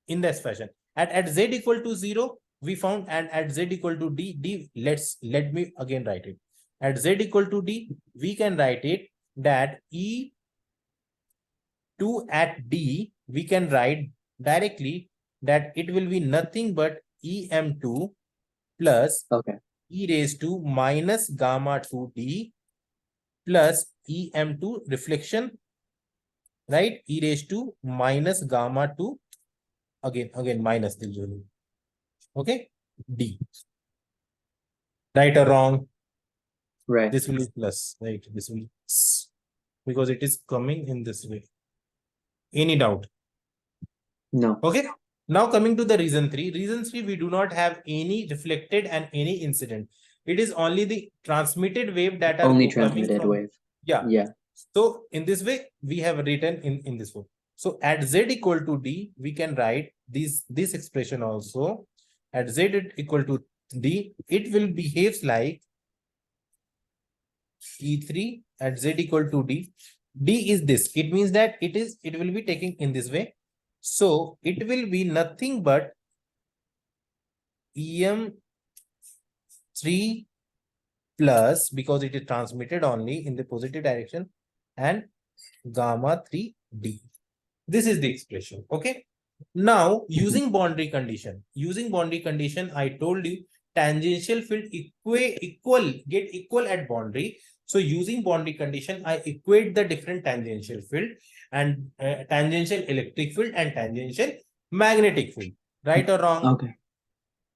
in this fashion. At z equal to 0, we found, and at z equal to d, let me again write it. At z equal to d, we can write it that E2 at d, we can write directly that it will be nothing but EM2 plus e raised to minus gamma 2d plus EM2 reflection, right? E raised to minus gamma 2, again minus the journey. Okay, d. Right or wrong? Right. This will be plus, right? This will be because it is coming in this way. Any doubt? No. Okay, Now coming to the reason 3. Reason 3, we do not have any reflected and any incident. It is only the transmitted wave that are Only coming transmitted from. wave. Yeah. Yeah. So in this way, we have written in this form. So at z equal to d, we can write this expression also. At z equal to d, it will behaves like E3 at z equal to d. D is this. It means that it will be taking in this way. So it will be nothing but EM3 plus, because it is transmitted only in the positive direction, and gamma 3D. This is the expression. Okay. Now using boundary condition, I told you tangential field get equal at boundary. So using boundary condition, I equate the different tangential field and tangential electric field and tangential magnetic field. Right or wrong? Okay.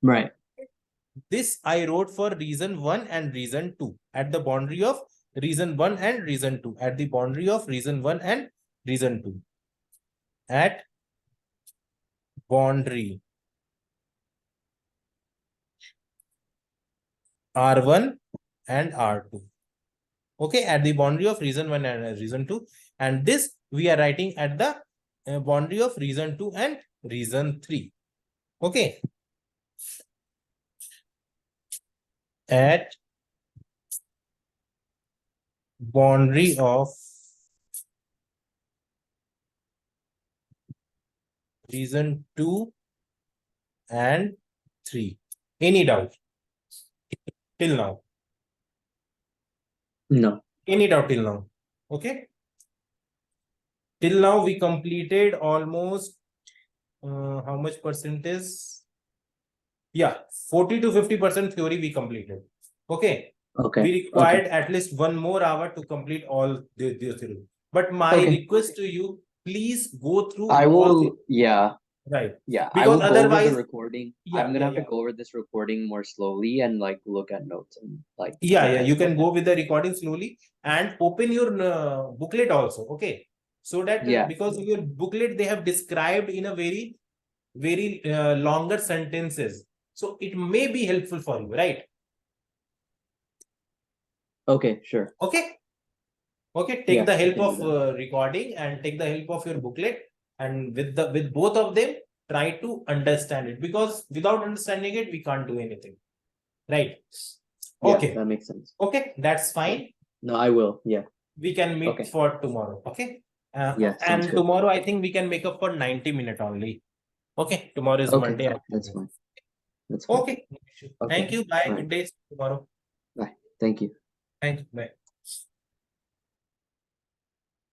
Right. This I wrote for reason 1 and reason 2 at the boundary of reason 1 and reason 2 at the boundary of reason 1 and reason 2 at boundary R1 and R2. Okay, at the boundary of reason 1 and reason 2. And this we are writing at the boundary of reason 2 and reason 3. Okay. At boundary of reason 2 and 3. Any doubt till now? No. Any doubt till now? Okay. Till now we completed almost how much percentage? Yeah, 40 to 50% theory we completed. Okay. Okay. We required at least 1 more hour to complete all the theory. But my request to you, please go through. I will. Yeah. Right. Yeah. Because I will go over otherwise the recording. Yeah, I'm gonna have yeah. to go over this recording more slowly and like look at notes and like. Yeah, you can go with the recording slowly and open your booklet also. Okay. So that Yeah. because your booklet they have described in a very longer sentences. So it may be helpful for you, right? Okay, sure. Okay. Okay, take Yeah, the I help can do of that. recording and take the help of your booklet, and with both of them try to understand it, because without understanding it we can't do anything, right? Yeah, Okay, that makes sense. okay, that's fine. No, I will. Yeah. We can meet Okay. for tomorrow. Okay. Yeah, sounds And good. tomorrow I think we can make up for 90 minutes only. Okay, tomorrow is Okay, Monday. that's fine. That's fine. Okay. Okay. Thank you. Bye. All right. Good day tomorrow. Bye. Thank you. Thank you. Bye.